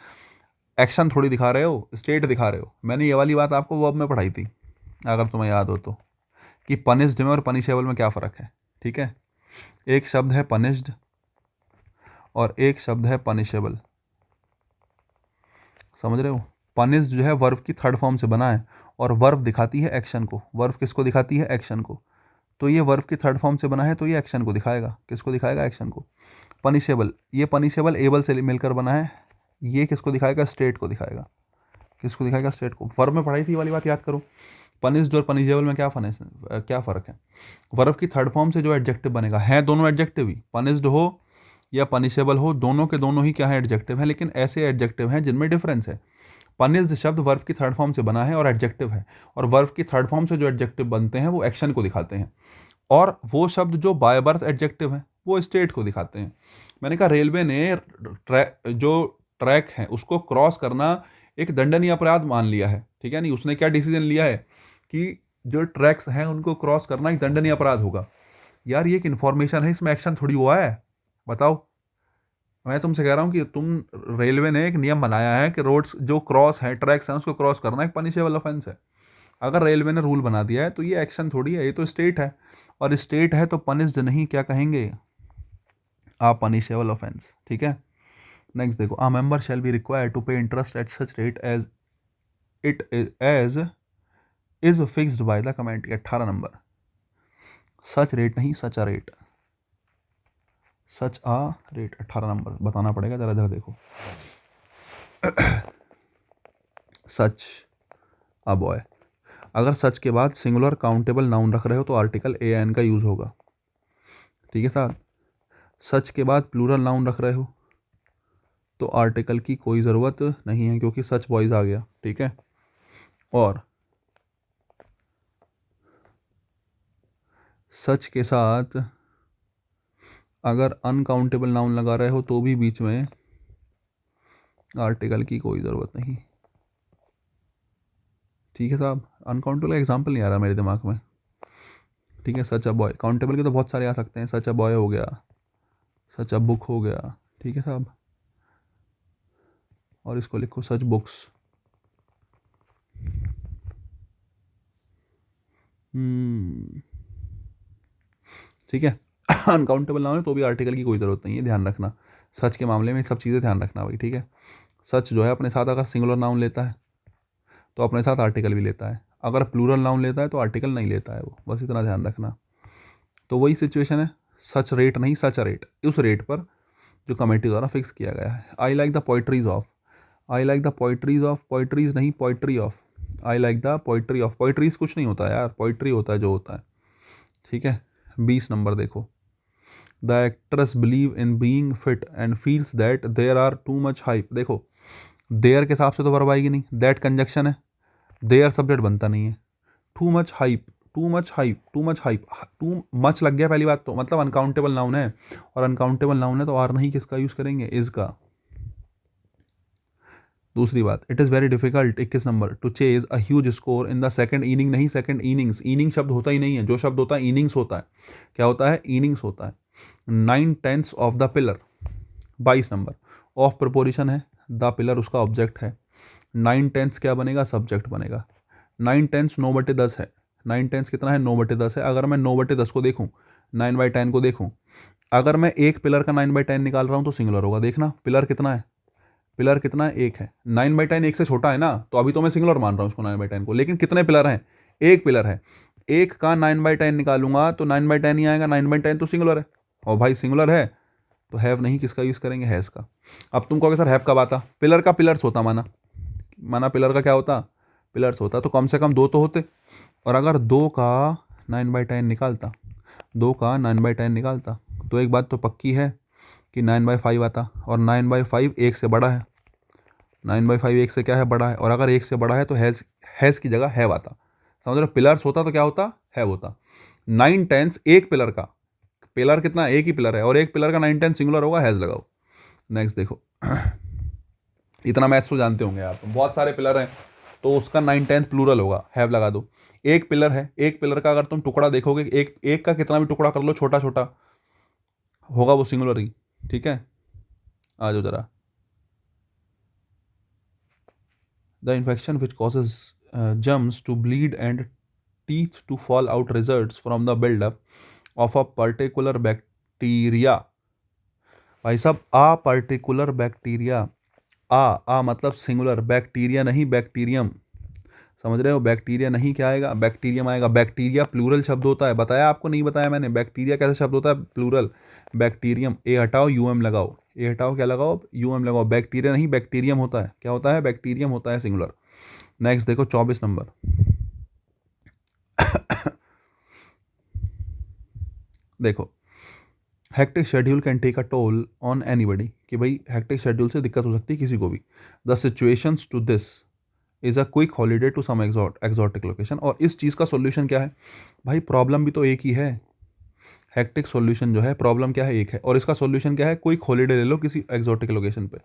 एक्शन थोड़ी दिखा रहे हो, स्टेट दिखा रहे हो। मैंने ये वाली बात आपको वर्ब में पढ़ाई थी, अगर तुम्हें याद हो तो, कि पनिश्ड में और पनिशेबल में क्या फ़र्क है, ठीक है। एक शब्द है पनिश्ड और एक शब्द है पनिशेबल, समझ रहे हो। पनिश्ड जो है वर्ब की थर्ड फॉर्म से बना है, और वर्ब दिखाती है एक्शन को, वर्ब किसको दिखाती है, एक्शन को। तो ये वर्ब की थर्ड फॉर्म से बना है तो ये एक्शन को दिखाएगा, किसको दिखाएगा, एक्शन को। पनिशेबल, ये पनिशेबल एबल से मिलकर बना है, ये किसको दिखाएगा, स्टेट को दिखाएगा, किसको दिखाएगा, स्टेट को। वर्ब में पढ़ाई थी वाली बात याद करो। पनिश्ड और पनिशेबल में क्या फ़र्क है, वर्ब की थर्ड फॉर्म से जो एडजेक्टिव बनेगा, है दोनों एडजेक्टिव ही, पनिश्ड हो या पनिशेबल हो, दोनों के दोनों ही क्या है, एडजेक्टिव है, लेकिन ऐसे एडजेक्टिव हैं जिनमें डिफरेंस है। पनिश्ड शब्द वर्ब की थर्ड फॉर्म से बना है और एडजेक्टिव है, और वर्ब की थर्ड फॉर्म से जो एडजेक्टिव बनते हैं वो एक्शन को दिखाते हैं, और वो शब्द जो बाय बर्थ एडजेक्टिव हैं वो स्टेट को दिखाते हैं। मैंने कहा रेलवे ने जो ट्रैक है उसको क्रॉस करना एक दंडनीय अपराध मान लिया है, ठीक है, नहीं उसने क्या डिसीजन लिया है कि जो ट्रैक्स हैं उनको क्रॉस करना एक दंडनीय अपराध होगा। यार ये एक इन्फॉर्मेशन है, इसमें एक्शन थोड़ी हुआ है, बताओ। मैं तुमसे कह रहा हूँ कि तुम रेलवे ने एक नियम बनाया है कि रोड्स जो क्रॉस है, ट्रैक्स हैं, उसको क्रॉस करना एक पनिशेबल ऑफेंस है। अगर रेलवे ने रूल बना दिया है तो ये एक्शन थोड़ी है, ये तो स्टेट है, और स्टेट है तो पनिश्ड नहीं, क्या कहेंगे, आ पनिशेबल ऑफेंस। ठीक है, नेक्स्ट देखो, a member shall be required to pay interest at such rate as it as is fixed by the committee. 18 number, such rate नहीं such a rate, such a rate. 18 number बताना पड़ेगा, जरा जरा देखो। सच a boy, अगर सच के बाद singular countable noun रख रहे हो तो आर्टिकल ए एन का यूज होगा। ठीक है साहब, सच के बाद प्लूरल नाउन रख रहे हो तो आर्टिकल की कोई ज़रूरत नहीं है, क्योंकि सच बॉयज़ आ गया। ठीक है, और सच के साथ अगर अनकाउंटेबल नाउन लगा रहे हो तो भी बीच में आर्टिकल की कोई ज़रूरत नहीं। ठीक है साहब, अनकाउंटेबल का एग्जाम्पल नहीं आ रहा मेरे दिमाग में। ठीक है, सच अ बॉय, काउंटेबल के तो बहुत सारे आ सकते हैं, सच अ बॉय हो गया, सच अ बुक हो गया। ठीक है साहब, और इसको लिखो सच बुक्स। ठीक है, अनकाउंटेबल नाउन है तो भी आर्टिकल की कोई ज़रूरत नहीं है, ध्यान रखना। सच के मामले में सब चीज़ें ध्यान रखना भाई। ठीक है, सच जो है अपने साथ अगर सिंगुलर नाउन लेता है तो अपने साथ आर्टिकल भी लेता है, अगर प्लूरल नाउन लेता है तो आर्टिकल नहीं लेता है वो, बस इतना ध्यान रखना। तो वही सिचुएशन है, सच रेट नहीं सच अ रेट, उस रेट पर जो कमेटी द्वारा फिक्स किया गया है। I like the poetries of, I like the poetries of, poetries नहीं poetry of, I like the poetry of. Poetries कुछ नहीं होता यार, पोइट्री होता है जो होता है। ठीक है, 20 नंबर देखो, the actress believe in being fit and feels that there are too much hype. देखो, देयर के हिसाब से तो वर्ब आएगी नहीं, दैट कंजक्शन है, देयर सब्जेक्ट बनता नहीं है। Too much hype, too much hype, too much hype, too much लग गया पहली बात तो, मतलब अनकाउंटेबल नाउन है, और अनकाउंटेबल नाउन है तो आर नहीं किसका यूज़ करेंगे, इज का। दूसरी बात, इट इज़ वेरी डिफिकल्ट, 21 नंबर, to chase a huge score in the second inning, नहीं सेकंड इनिंग्स, इनिंग शब्द होता ही नहीं है, जो शब्द होता है इनिंग्स होता है। क्या होता है, इनिंग्स होता है। 9/10 of the pillar, 22 number, of preposition है, द पिलर उसका ऑब्जेक्ट है, 9/10 क्या बनेगा, सब्जेक्ट बनेगा। 9/10 9/10 है, 9/10 कितना है, 9/10 है। अगर मैं 9/10 को देखूँ, 9/10 को देखूँ, अगर मैं एक पिलर का 9/10 निकाल रहा हूँ तो सिंगुलर होगा। देखना पिलर कितना है, पिलर कितना है, एक है। 9/10 एक से छोटा है ना, तो अभी तो मैं सिंगुलर मान रहा हूँ उसको 9/10 को, लेकिन कितने पिलर हैं, एक पिलर है। एक का 9/10 निकालूंगा तो 9/10 ही आएगा, 9/10 तो सिंगुलर है, और भाई सिंगुलर है तो हैव नहीं किसका यूज़ करेंगे, हैज़ का। अब तुम कहोगे सर हैव कब आता, पिलर का पिलर्स होता, माना माना पिलर का क्या होता, पिलर्स होता, तो कम से कम दो तो होते। और अगर दो का 9/10 निकालता, दो का 9/10 निकालता, तो एक बात तो पक्की है कि 9/5 आता, और 9/5 एक से बड़ा है, 9/5 एक से क्या है, बड़ा है, और अगर एक से बड़ा है तो हैज़ की जगह हैव आता। समझ रहे हो, पिलर्स होता तो क्या होता, हैव होता। 9/10 एक पिलर का, पिलर कितना, एक ही पिलर है, और एक पिलर का 9/10 सिंगुलर होगा, हैज़ लगाओ। नेक्स्ट देखो, इतना मैथ्स तो जानते होंगे आप, बहुत सारे पिलर हैं तो उसका 9/10 प्लूरल होगा, हैव लगा दो। एक पिलर है, एक पिलर का अगर तुम टुकड़ा देखोगे, एक एक का कितना भी टुकड़ा कर लो, छोटा छोटा होगा, वो सिंगुलर ही। ठीक है, आ जाओ जरा, the infection which causes gums to bleed and teeth to fall out results from the buildup of a particular bacteria। भाई साहब, आ पर्टिकुलर बैक्टीरिया, आ मतलब सिंगुलर, बैक्टीरिया नहीं बैक्टीरियम, समझ रहे हो, बैक्टीरिया नहीं, क्या आएगा, बैक्टीरियम आएगा। बैक्टीरिया प्लूरल शब्द होता है, बताया आपको, नहीं बताया मैंने, बैक्टीरिया कैसे शब्द होता है, प्लूरल। बैक्टीरियम, ए हटाओ यूएम लगाओ, ए हटाओ क्या लगाओ, यूएम लगाओ, बैक्टीरिया नहीं बैक्टीरियम होता है, क्या होता है, बैक्टीरियम होता है, सिंगुलर। नेक्स्ट देखो, 24 नंबर, देखो, hectic schedule can take a toll on anybody, कि भाई हेक्टिक शेड्यूल से दिक्कत हो सकती है किसी को भी। The situations to this is a quick holiday to some exotic location. और इस चीज़ का सोल्यूशन क्या है भाई, प्रॉब्लम भी तो एक ही है, हेक्टिक सॉल्यूशन जो है, प्रॉब्लम क्या है, एक है, और इसका सॉल्यूशन क्या है, क्विक हॉलीडे ले लो किसी एक्सॉटिक लोकेशन पे।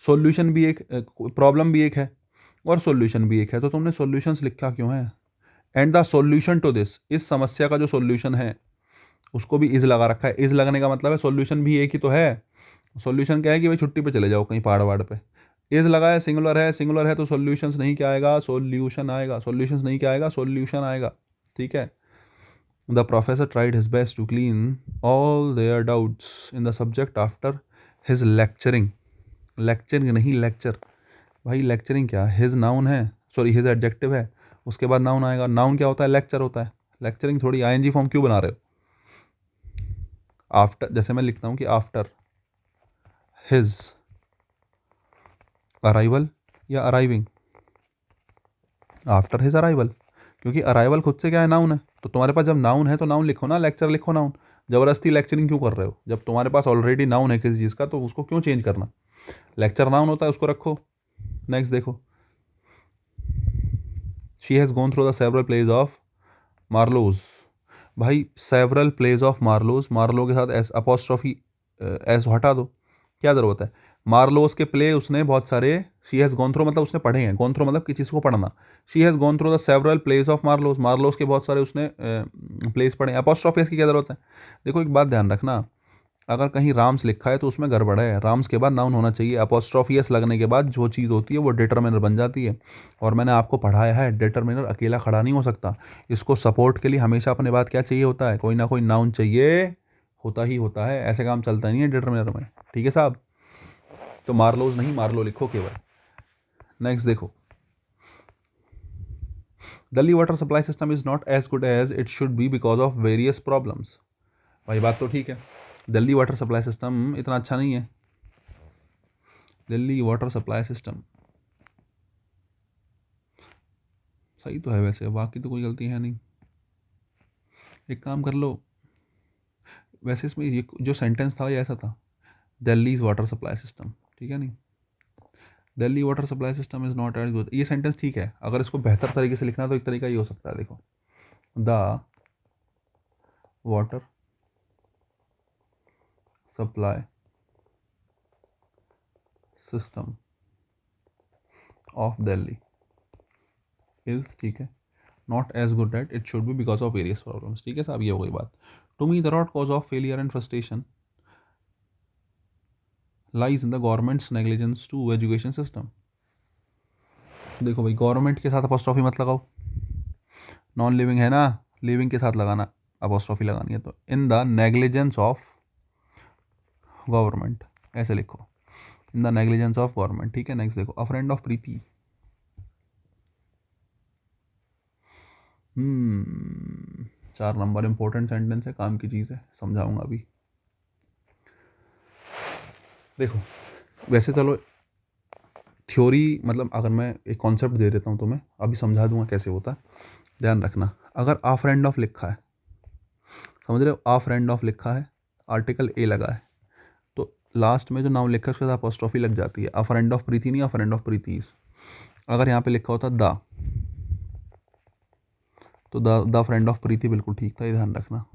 सॉल्यूशन भी एक, प्रॉब्लम भी एक है, और सॉल्यूशन भी एक है, तो तुमने सॉल्यूशंस लिखा क्यों है। And the solution to this, इस समस्या का जो सॉल्यूशन है उसको भी इज लगा रखा है, इज लगने का मतलब है सॉल्यूशन भी एक ही तो है, सॉल्यूशन क्या है कि भाई छुट्टी पे चले जाओ कहीं पहाड़ वहाड़ पे। इज लगा है, सिंगुलर है तो सॉल्यूशंस नहीं क्या आएगा, सॉल्यूशन आएगा। सॉल्यूशंस नहीं क्या आएगा, सॉल्यूशन आएगा। ठीक है। The professor tried his best to clean all their doubts in the subject after his lecturing. Lecturing नहीं, लेक्चर। भाई लेक्चरिंग क्या, हिज नाउन है, सॉरी हिज एडजेक्टिव है, उसके बाद नाउन आएगा। नाउन क्या होता है, लेक्चर होता है। लेक्चरिंग थोड़ी आईएनजी फॉर्म क्यों बना रहे हो। आफ्टर, जैसे मैं लिखता हूँ कि आफ्टर हिज अराइवल या अराइविंग, आफ्टर हिज अराइवल, क्योंकि अराइवल खुद से क्या है, नाउन है। तो तुम्हारे पास जब नाउन है तो नाउन लिखो ना, लेक्चर लिखो नाउन। ज़बरदस्ती लेक्चरिंग क्यों कर रहे हो, जब तुम्हारे पास ऑलरेडी नाउन है किसी चीज़ का तो उसको क्यों चेंज करना। लेक्चर नाउन होता है, उसको रखो। नेक्स्ट देखो, she has gone through the several plays of Marlowe's. भाई several plays of Marlowe's, Marlowe के साथ एस अपोस्ट्रॉफी एस हटा दो, क्या ज़रूरत है। मार्लोस के प्ले उसने बहुत सारे, शी हैज़ गॉन थ्रू मतलब उसने पढ़े हैं, गॉन थ्रू मतलब किसी चीज़ को पढ़ना। She has gone through the several place of Marlowe's, Marlowe's के बहुत सारे उसने प्लेस पढ़े हैं। अपोस्ट्रॉफी की क्या ज़रूरत है। देखो एक बात ध्यान रखना, अगर कहीं राम्स लिखा है तो उसमें गड़बड़ है। राम्स के बाद नाउन होना चाहिए, अपोस्ट्रॉफियस लगने के बाद जो चीज़ होती है वो डिटर्मिनर बन जाती है। और मैंने आपको पढ़ाया है डिटर्मिनर अकेला खड़ा नहीं हो सकता, इसको सपोर्ट के लिए हमेशा अपने बात क्या चाहिए होता है, कोई ना कोई नाउन चाहिए होता ही होता है, ऐसे काम चलता नहीं है डिटर्मिनर में। ठीक है साहब, तो मार्लोज नहीं मार्लो लिखो केवल। नेक्स्ट देखो, Delhi water supply system is not as good as it should be because of various problems. भाई बात तो ठीक है, दिल्ली वाटर सप्लाई सिस्टम इतना अच्छा नहीं है। दिल्ली वाटर सप्लाई सिस्टम सही तो है वैसे, बाकी तो कोई गलती है नहीं। एक काम कर लो, वैसे इसमें ये जो सेंटेंस था ये ऐसा था, दिल्ली वाटर सप्लाई सिस्टम, ठीक है नहीं, Delhi water supply system is not as good, ये सेंटेंस ठीक है। अगर इसको बेहतर तरीके से लिखना तो एक तरीका ये हो सकता है, देखो, the water supply system of Delhi is, ठीक है, not as good at it should be because of various problems. ठीक है साहब, ये हो गई बात। To me the root cause of failure and frustration lies in the government's negligence to education system. देखो भाई, गवर्नमेंट के साथ अपॉस्ट्रॉफी मत लगाओ, नॉन लिविंग है ना, लिविंग के साथ लगाना, अपॉस्ट्रॉफी लगानी है तो in the negligence of government ऐसे लिखो, in the negligence of government. ठीक है, नेक्स्ट देखो, अ friend of Preeti. 4 number, important sentence है, काम की चीज़ है, समझाऊंगा अभी। देखो वैसे चलो थ्योरी, मतलब अगर मैं एक कॉन्सेप्ट दे देता हूँ तो मैं अभी समझा दूंगा कैसे होता है, ध्यान रखना। अगर आ फ्रेंड ऑफ लिखा है, समझ रहे हो, आ फ्रेंड ऑफ लिखा है, आर्टिकल ए लगा है, तो लास्ट में जो नाउन लिखा है उसके साथ अपॉस्ट्रॉफी लग जाती है। अ फ्रेंड ऑफ प्रीति नहीं, अ फ्रेंड ऑफ प्रीतिज। अगर यहाँ पे लिखा होता द, तो द फ्रेंड ऑफ प्रीति बिल्कुल ठीक था, ये ध्यान रखना,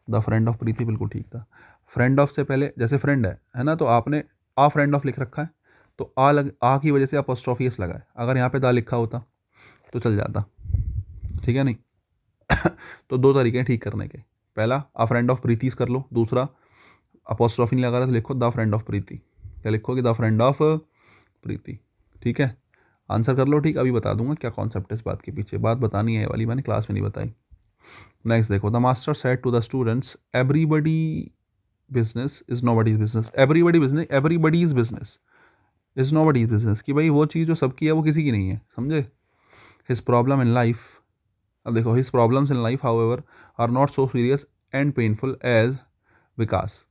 द फ्रेंड ऑफ प्रीति बिल्कुल ठीक था। फ्रेंड ऑफ से पहले जैसे फ्रेंड है ना, तो आपने आ फ्रेंड ऑफ लिख रखा है, तो आ की वजह से अपॉस्ट्रॉफी एस लगा है। अगर यहाँ पे दा लिखा होता तो चल जाता, ठीक है नहीं। तो 2 तरीके हैं ठीक करने के, पहला आ फ्रेंड ऑफ प्रीतिस कर लो, दूसरा अपॉस्ट्रॉफी नहीं लगा रहा तो लिखो द फ्रेंड ऑफ प्रीति। क्या लिखोगे, द फ्रेंड ऑफ प्रीति। ठीक है, आंसर कर लो ठीक, अभी बता दूंगा क्या कॉन्सेप्ट है इस बात के पीछे, बात बतानी है वाली, मैंने क्लास में नहीं बताई। नेक्स्ट देखो, the master said to the students everybody business is nobody's business. Everybody business, everybody is business is nobody's business, कि भाई वो चीज़ जो सबकी है वो किसी की नहीं है, समझे। हिज प्रॉब्लम इन लाइफ, अब देखो, his problems in life however are not so serious and painful as Vikas.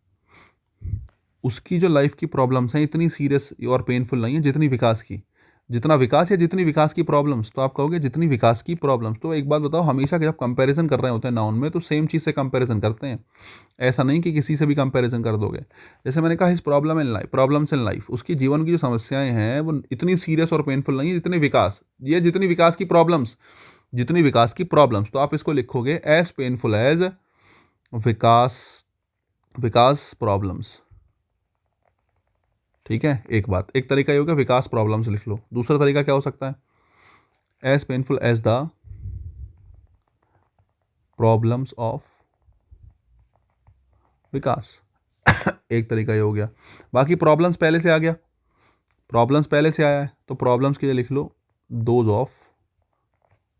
उसकी जो लाइफ की प्रॉब्लम्स हैं इतनी सीरियस और पेनफुल नहीं है जितनी विकास की, जितना विकास या जितनी विकास की प्रॉब्लम्स, तो आप कहोगे जितनी विकास की प्रॉब्लम्स। तो एक बात बताओ, हमेशा जब कंपैरिजन कर रहे होते हैं नाउन में तो सेम चीज़ से कंपैरिजन करते हैं, ऐसा नहीं कि किसी से भी कंपैरिजन कर दोगे। जैसे मैंने कहा his problem in life, problems in life, उसकी जीवन की जो समस्याएं हैं वो इतनी सीरियस और पेनफुल नहीं है जितनी विकास, ये जितनी विकास की प्रॉब्लम्स, जितनी विकास की प्रॉब्लम्स, तो आप इसको लिखोगे एज पेनफुल एज विकास, विकास प्रॉब्लम्स। ठीक है, एक बात, एक तरीका ये होगा विकास प्रॉब्लम्स लिख लो, दूसरा तरीका क्या हो सकता है, as painful as the problems of Vikas. एक तरीका ये हो गया। बाकी प्रॉब्लम्स पहले से आ गया, प्रॉब्लम्स पहले से आया है तो प्रॉब्लम्स के लिए लिख लो those of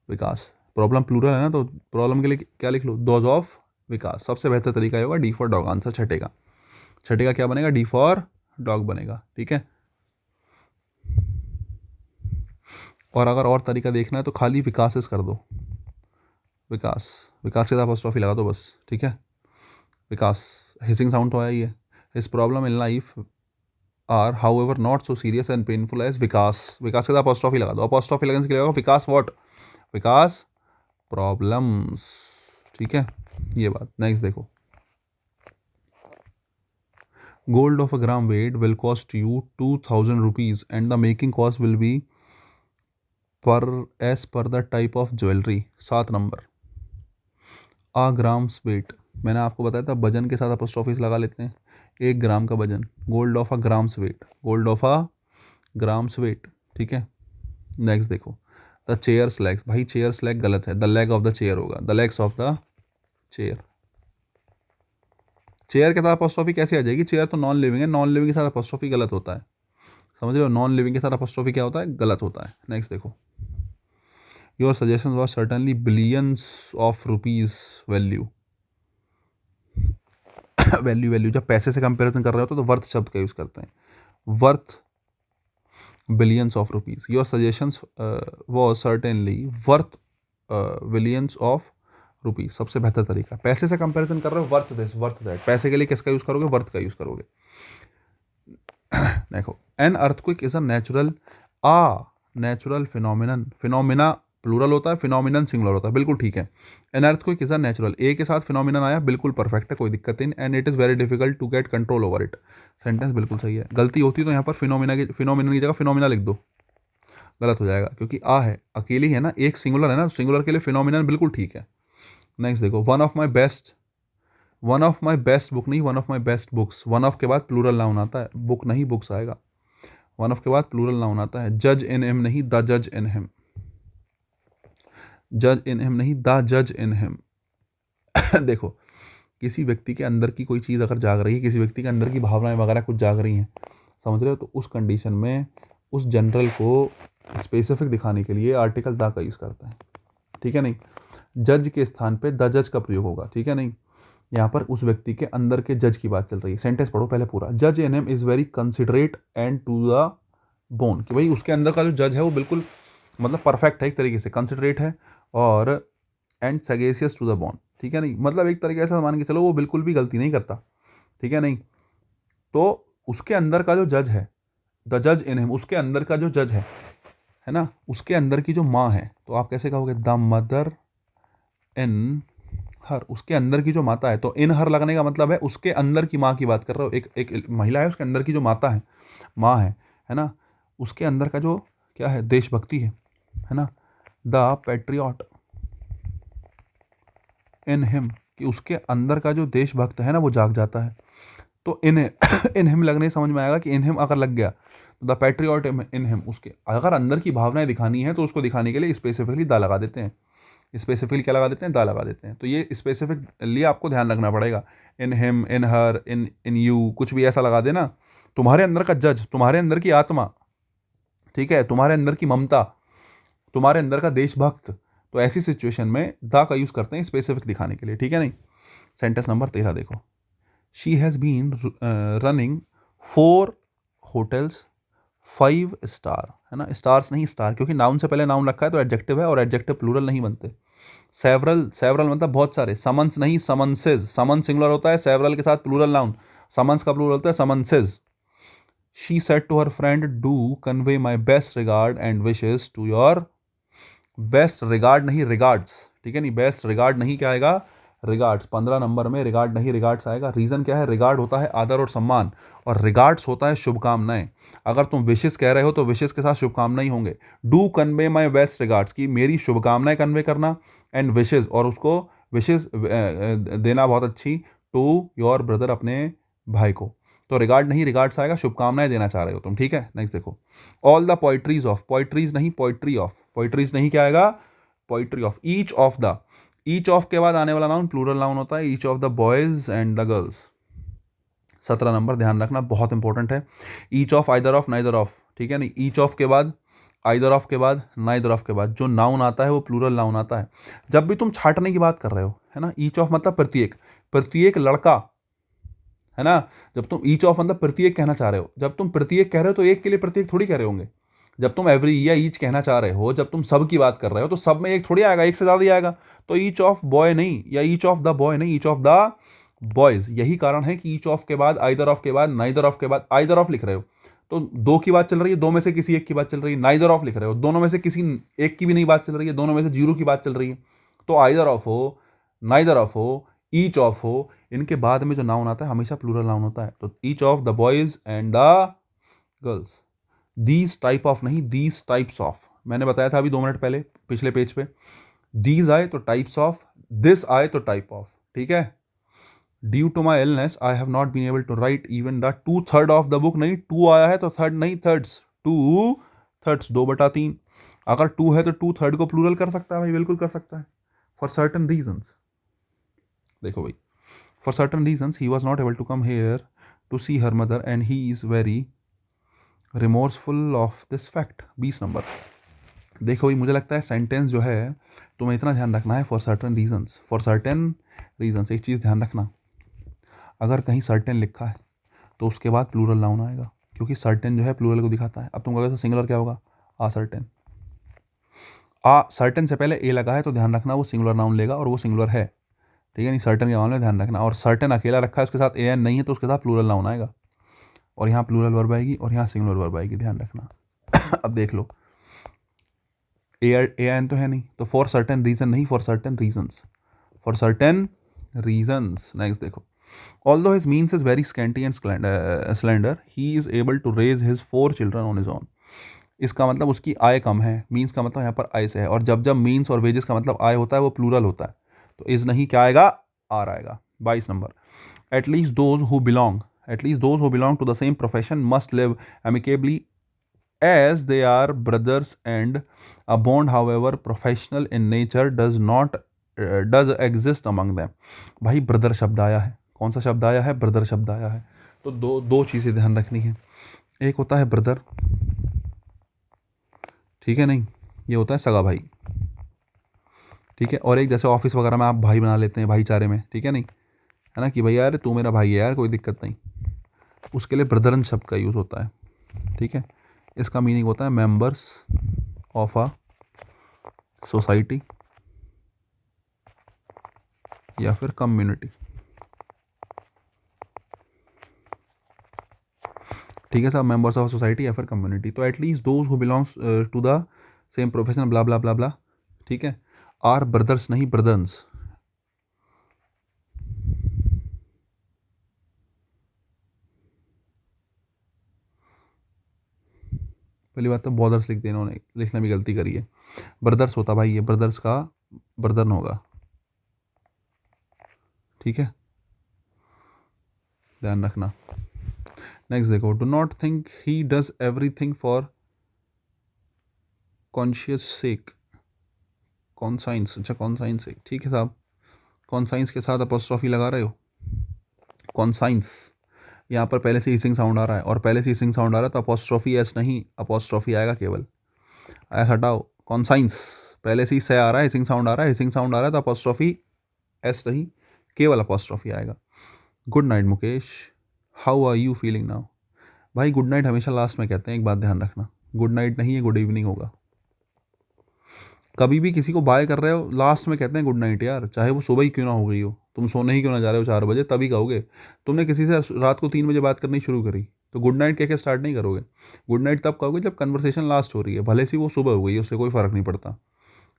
Vikas. Problem plural है ना, तो प्रॉब्लम के लिए क्या लिख लो, दोज ऑफ विकास। सबसे बेहतर तरीका ये होगा डी फॉर डॉग, आंसर छठे का। छठे का क्या बनेगा, डी फॉर डॉग बनेगा, ठीक है। और अगर और तरीका देखना है तो खाली विकासेस कर दो, विकास, विकास के साथ अपॉस्ट्रोफी लगा दो बस, ठीक है। विकास, हिसिंग साउंड तो आया ही है। His problem in life are however not so serious and painful as Vikas, Vikas के साथ अपॉस्ट्रोफी लगा दो। अपॉस्ट्रोफी लगने से क्या होगा, विकास व्हाट, विकास प्रॉब्लम्स, ठीक है, ये बात। नेक्स्ट देखो, gold of a gram weight will cost you 2000 rupees and the making cost will be per as per the type of jewelry। 7 number, a grams weight, मैंने आपको बताया था वजन के साथ अपॉस्ट्रोफीज लगा लेते हैं। 1 ग्राम का वजन, gold of a gram's weight, gold of a gram's weight, ठीक है। नेक्स्ट देखो, द चेयर्स लेग्स, भाई चेयर्स लेग गलत है, the leg of the chair होगा, the legs of the chair. Chair के साथ अपॉस्ट्रोफी कैसे आ जाएगी, चेयर तो नॉन लिविंग है, नॉन लिविंग के साथ अपॉस्ट्रोफी गलत होता है, समझ रहे हो, नॉन लिविंग के साथ अपॉस्ट्रोफी क्या होता है, गलत होता है। नेक्स्ट देखो, your suggestion was certainly billions of rupees value. Value, value जब पैसे से कंपैरिजन कर रहे हो तो वर्थ शब्द का यूज करते हैं, worth billions of rupees. Your suggestions was certainly worth billions of rupees, सबसे बेहतर तरीका। पैसे से कंपैरिजन कर रहे हो, वर्थ दिस वर्थ दैट, पैसे के लिए किसका यूज करोगे, वर्थ का यूज करोगे। देखो, an earthquake is a natural phenomenon, phenomena plural होता है, फिनोमिनन सिंगुलर होता है, बिल्कुल ठीक है। An earthquake is a natural, a के साथ फिनोमिनन आया, बिल्कुल परफेक्ट है, कोई दिक्कत नहीं। And it is very difficult to get control over it, sentence बिल्कुल सही है। गलती होती तो यहाँ पर फिनोमिनन की जगह फिनोमिना लिख दो, गलत हो जाएगा क्योंकि आ है, अकेली है ना, एक सिंगुलर है ना, सिंगुलर के लिए फिनोमिनन बिल्कुल ठीक है। नेक्स्ट देखो, one of my best book नहीं, one of my best books, one of के बाद प्लूरल नाउन आता है, बुक नहीं बुक्स आएगा, वन ऑफ के बाद प्लूरल नाउन आता है। जज इन हिम नहीं, द जज इन हिम, जज इन हिम नहीं, द जज इन हिम। देखो, किसी व्यक्ति के अंदर की कोई चीज़ अगर जाग रही है, किसी व्यक्ति के अंदर की भावनाएं वगैरह कुछ जाग रही हैं, समझ रहे हो, तो उस कंडीशन में उस जनरल को स्पेसिफिक दिखाने के लिए आर्टिकल द का यूज़ करता है, ठीक है नहीं। जज के स्थान पे द जज का प्रयोग होगा, ठीक है नहीं। यहाँ पर उस व्यक्ति के अंदर के जज की बात चल रही है। सेंटेंस पढ़ो पहले पूरा, जज in him is very considerate and to the bone, कि भाई उसके अंदर का जो जज है वो बिल्कुल मतलब परफेक्ट है, एक तरीके से कंसिडरेट है, और एंड सगेसियस टू द बोन, ठीक है नहीं, मतलब एक तरीके से मान के चलो वो बिल्कुल भी गलती नहीं करता, ठीक है नहीं। तो उसके अंदर का जो जज है, द जज इन हिम, उसके अंदर का जो जज है ना, उसके अंदर की जो माँ है, तो आप कैसे कहोगे, द मदर इन हर, उसके अंदर की जो माता है, तो इन हर लगने का मतलब है उसके अंदर की माँ की बात कर रहे हो, एक महिला है, उसके अंदर की जो माता है, माँ है ना, उसके अंदर का जो क्या है, देशभक्ति है ना, द पैट्रियट इन हिम, कि उसके अंदर का जो देशभक्त है ना वो जाग जाता है। तो इन इन हिम लगने से समझ में आएगा कि इन हिम अगर लग गया तो द पैट्रियट इन हिम, उसके अगर अंदर की भावनाएं दिखानी है तो उसको दिखाने के लिए स्पेसिफिकली दा लगा देते हैं, स्पेसिफिकली क्या लगा देते हैं, दा लगा देते हैं। तो ये स्पेसिफिक लिए आपको ध्यान रखना पड़ेगा, in him, in her, in you, कुछ भी ऐसा लगा देना, तुम्हारे अंदर का जज, तुम्हारे अंदर की आत्मा, ठीक है, तुम्हारे अंदर की ममता, तुम्हारे अंदर का देशभक्त, तो ऐसी सिचुएशन में द का यूज़ करते हैं स्पेसिफिक दिखाने के लिए, ठीक है नहीं। सेंटेंस नंबर 13 देखो, she has been running 4 hotels 5 star, है ना, स्टार्स नहीं स्टार, क्योंकि नाउन से पहले नाउन रखा है तो एडजेक्टिव है, और एडजेक्टिव प्लूरल नहीं बनते। सेवरल मतलब बहुत सारे, समन्स नहीं समन्सेज, समन सिंगुलर होता है, सेवरल के साथ प्लूरल नाउन, समन्स का प्लूरल होता है summonses. She said to her friend, do convey my best regard and wishes to your, best regard नहीं रिगार्ड्स, ठीक है नहीं, बेस्ट रिगार्ड नहीं क्या आएगा, रिगार्ड्स। 15 नंबर में रिगार्ड नहीं रिगार्ड्स आएगा। रीज़न क्या है, रिगार्ड होता है आदर और सम्मान, और रिगार्ड्स होता है शुभकामनाएं। अगर तुम विशेष कह रहे हो तो विशेष के साथ शुभकामनाएं होंगे। Do convey my best regards, की मेरी शुभकामनाएं कन्वे करना, एंड विशेष, और उसको विशेष देना बहुत अच्छी, टू योर ब्रदर, अपने भाई को। तो रिगार्ड नहीं रिगार्ड्स आएगा, शुभकामनाएं देना चाह रहे हो तुम, ठीक है। नेक्स्ट देखो, all the poetries of, poetries नहीं पोइट्री ऑफ, पोइट्रीज नहीं क्या आएगा, poetry of. Each of the, each of के बाद आने वाला नाउन प्लूरल नाउन होता है, each of the boys and the girls, 17 number ध्यान रखना, बहुत इंपॉर्टेंट है। Each of, either of, neither of, ठीक है नहीं, ईच ऑफ के बाद, आइदर ऑफ के बाद, नाइदर ऑफ के बाद जो नाउन आता है वो प्लूरल नाउन आता है। जब भी तुम छांटने की बात कर रहे हो, है ना, ईच ऑफ मतलब प्रत्येक, प्रत्येक लड़का, है ना, जब तुम ईच ऑफ मतलब प्रत्येक कहना चाह रहे हो, जब तुम प्रत्येक कह रहे हो तो एक के लिए प्रत्येक थोड़ी कह रहे होंगे। जब तुम एवरी या ईच कहना चाह रहे हो, जब तुम सब की बात कर रहे हो तो सब में एक थोड़ी आएगा, एक से ज़्यादा ही आएगा। तो ईच ऑफ बॉय नहीं, या ईच ऑफ द बॉय नहीं, ईच ऑफ द बॉयज। यही कारण है कि ईच ऑफ के बाद, आइदर ऑफ के बाद, नाइदर ऑफ के बाद, आइदर ऑफ लिख रहे हो तो दो की बात चल रही है, दो में से किसी एक की बात चल रही है। नाइदर ऑफ लिख रहे हो, दोनों में से किसी एक की भी नहीं बात चल रही है, दोनों में से जीरो की बात चल रही है। तो आइदर ऑफ हो, नाइदर ऑफ हो, ईच ऑफ हो, इनके बाद में जो नाउन आता है हमेशा प्लूरल नाउन होता है। तो each of the boys and the girls, these type of नहीं, दीज टाइप्स ऑफ, मैंने बताया था अभी 2 मिनट पहले पिछले पेज पे। दीज आए तो टाइप्स ऑफ, दिस आए तो टाइप ऑफ, ठीक है। Due to my illness I have not been able to write even the 2/3 of the book. नहीं, 2 आया है तो थर्ड नहीं, थर्ड्स, 2/3, 2/3। अगर 2 है तो 2/3 को प्लूरल कर सकता है भाई, बिल्कुल कर सकता है। फॉर सर्टन रीजन्स, देखो भाई, for certain reasons he was not able to come here to see her mother and he is very remorseful of this fact. 20 number, देखो भाई, मुझे लगता है सेंटेंस जो है तुम्हें इतना ध्यान रखना है, for certain regions, for certain regions. एक चीज़ ध्यान रखना, अगर कहीं सर्टेन लिखा है तो उसके बाद प्लूरल नाउन आएगा, क्योंकि सर्टेन जो है प्लूरल को दिखाता है। अब तुम कहोगे तो सिंगुलर क्या होगा, आ सर्टेन। आ सर्टेन से पहले ए लगा है तो ध्यान रखना वो सिंगुलर नाउन लेगा, और वो सिंगुलर है, ठीक है नहीं, सर्टेन के मामले में ध्यान रखना। और सर्टेन अकेला रखा है, उसके साथ ए एन नहीं है तो उसके साथ प्लूरल नाउन आएगा, और यहाँ प्लूरल वर्ब आएगी और यहाँ सिंगुलर वर्ब आएगी, ध्यान रखना। अब देख लो, ए एन तो है नहीं, तो फॉर सर्टेन रीजन नहीं, for certain reasons, for certain reasons. Next देखो, although his means is very scanty and slender, he is able to raise his 4 children on his own। इसका मतलब उसकी आय कम है, मीन्स का मतलब यहाँ पर आय से है, और जब जब मीन्स और वेजेस का मतलब आय होता है वो प्लूरल होता है, तो इज नहीं क्या आएगा, आर आएगा। 22 नंबर, at least those who belong to the same profession must live amicably as they are brothers, and a bond however professional in nature does exist among them। भाई ब्रदर शब्द आया है, कौन सा शब्द आया है, ब्रदर शब्द आया है। तो दो चीज़ें ध्यान रखनी है, एक होता है ब्रदर, ठीक है नहीं, ये होता है सगा भाई, ठीक है, और एक जैसे ऑफिस वगैरह में आप भाई बना लेते हैं भाईचारे में, ठीक है नहीं, है ना, कि भैया यार तू मेरा भाई है यार, कोई दिक्कत नहीं, उसके लिए ब्रदरन शब्द का यूज़ होता है, ठीक है। इसका मीनिंग होता है मेंबर्स ऑफ अ सोसाइटी या फिर कम्युनिटी, ठीक है साहब, मेंबर्स ऑफ सोसाइटी या फिर कम्युनिटी। तो at least those who belongs to the same profession blah blah blah blah, ठीक है, आर ब्रदर्स नहीं ब्रदर्स। पहली बात तो बॉर्डर्स लिख दिया इन्होंने, लिखने में गलती करी है, ब्रदर्स होता भाई, ये ब्रदर्स का ब्रदर्न होगा, ठीक है, ध्यान रखना। नेक्स्ट देखो, do not think he does everything for conscious sake, conscience, अच्छा कॉन्साइंस सेक, ठीक है साहब, कॉन्साइंस के साथ अपोस्ट्रॉफी लगा रहे हो, कॉन्साइंस, यहाँ पर पहले से ईसिंग साउंड आ रहा है, और पहले से ईसिंग साउंड आ रहा है तो अपोस्ट्रॉफी एस नहीं, अपोस्ट्रॉफी आएगा केवल, एस हटाओ, कॉन्साइंस पहले से ही से आ रहा है, ईसिंग साउंड आ रहा है, ईसिंग साउंड आ रहा है तो अपोस्ट्रॉफी एस नहीं, केवल अपोस्ट्रॉफी आएगा। Good night Mukesh, how are you feeling now. भाई गुड नाइट हमेशा लास्ट में कहते हैं, एक बात ध्यान रखना, गुड नाइट नहीं है, गुड इवनिंग होगा। कभी भी किसी को बाय कर रहे हो लास्ट में कहते हैं गुड नाइट यार, चाहे वो सुबह ही क्यों ना हो गई हो, तुम सोने ही क्यों ना जा रहे हो 4 बजे, तभी कहोगे। तुमने किसी से रात को 3 बजे बात करनी शुरू करी तो गुड नाइट कह के स्टार्ट नहीं करोगे, गुड नाइट तब कहोगे जब कन्वर्सेशन लास्ट हो रही है, भले से वो सुबह हो गई है, उससे कोई फ़र्क नहीं पड़ता,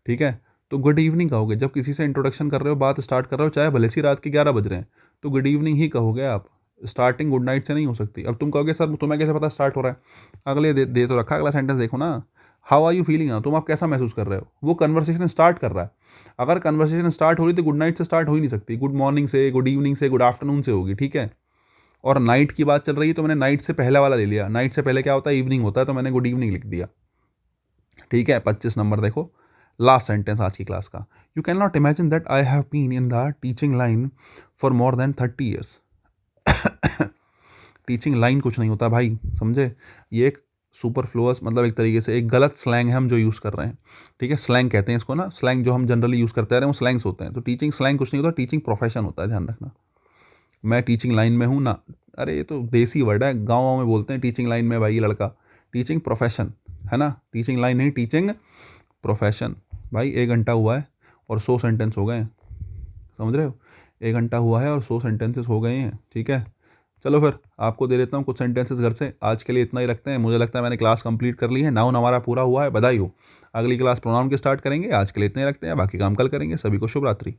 ठीक है। तो गुड इवनिंग कहोगे जब किसी से इंट्रोडक्शन कर रहे हो, बात स्टार्ट कर रहे हो, चाहे भले से रात के 11 बज रहे हैं, तो गुड इवनिंग ही कहोगे आप, स्टार्टिंग गुड नाइट से नहीं हो सकती। अब तुम कहोगे सर तुम्हें कैसे पता स्टार्ट हो रहा है, अगले दे तो रखा, अगला सेंटेंस देखो ना, how are you feeling now, तुम आप कैसा महसूस कर रहे हो, वो कन्वर्सेशन स्टार्ट कर रहा है। अगर कन्वर्सेशन स्टार्ट हो रही तो गुड नाइट से स्टार्ट हो ही नहीं सकती, गुड मॉर्निंग से, गुड इवनिंग से, गुड आफ्टरनून से होगी, ठीक है। और नाइट की बात चल रही है तो मैंने नाइट से पहले वाला ले लिया, नाइट से पहले क्या होता है, इवनिंग होता है, तो मैंने गुड इवनिंग लिख दिया, ठीक है। 25 नंबर देखो, लास्ट सेंटेंस आज की क्लास का, you can not imagine that I have been in the teaching line for more than 30 years. Teaching line कुछ नहीं होता भाई, समझे। ये एक सुपरफ्लुअस, मतलब एक तरीके से एक गलत स्लैंग है हम जो यूज़ कर रहे हैं, ठीक है। स्लैंग कहते हैं इसको ना, स्लैंग जो हम जनरली यूज़ करते आ रहे हैं वो स्लैंग्स होते हैं। तो टीचिंग स्लैंग कुछ नहीं होता, टीचिंग प्रोफेशन होता है, ध्यान रखना। मैं टीचिंग लाइन में हूँ ना, अरे ये तो देसी वर्ड है, गाँव में बोलते हैं टीचिंग लाइन में भाई ये लड़का। टीचिंग प्रोफेशन है ना, टीचिंग लाइन नहीं, टीचिंग प्रोफेशन। भाई 1 घंटा हुआ है और 100 सेंटेंस हो गए हैं, समझ रहे हो। 1 घंटा हुआ है और 100 सेंटेंसेस हो गए हैं, ठीक है। चलो फिर आपको दे देता हूँ कुछ सेंटेंसेस घर से। आज के लिए इतना ही रखते हैं, मुझे लगता है मैंने क्लास कंप्लीट कर ली है। नाउन हमारा पूरा हुआ है, बधाई हो। अगली क्लास प्रोनाउन के स्टार्ट करेंगे, आज के लिए इतना ही रखते हैं, बाकी काम कल करेंगे। सभी को शुभ रात्रि।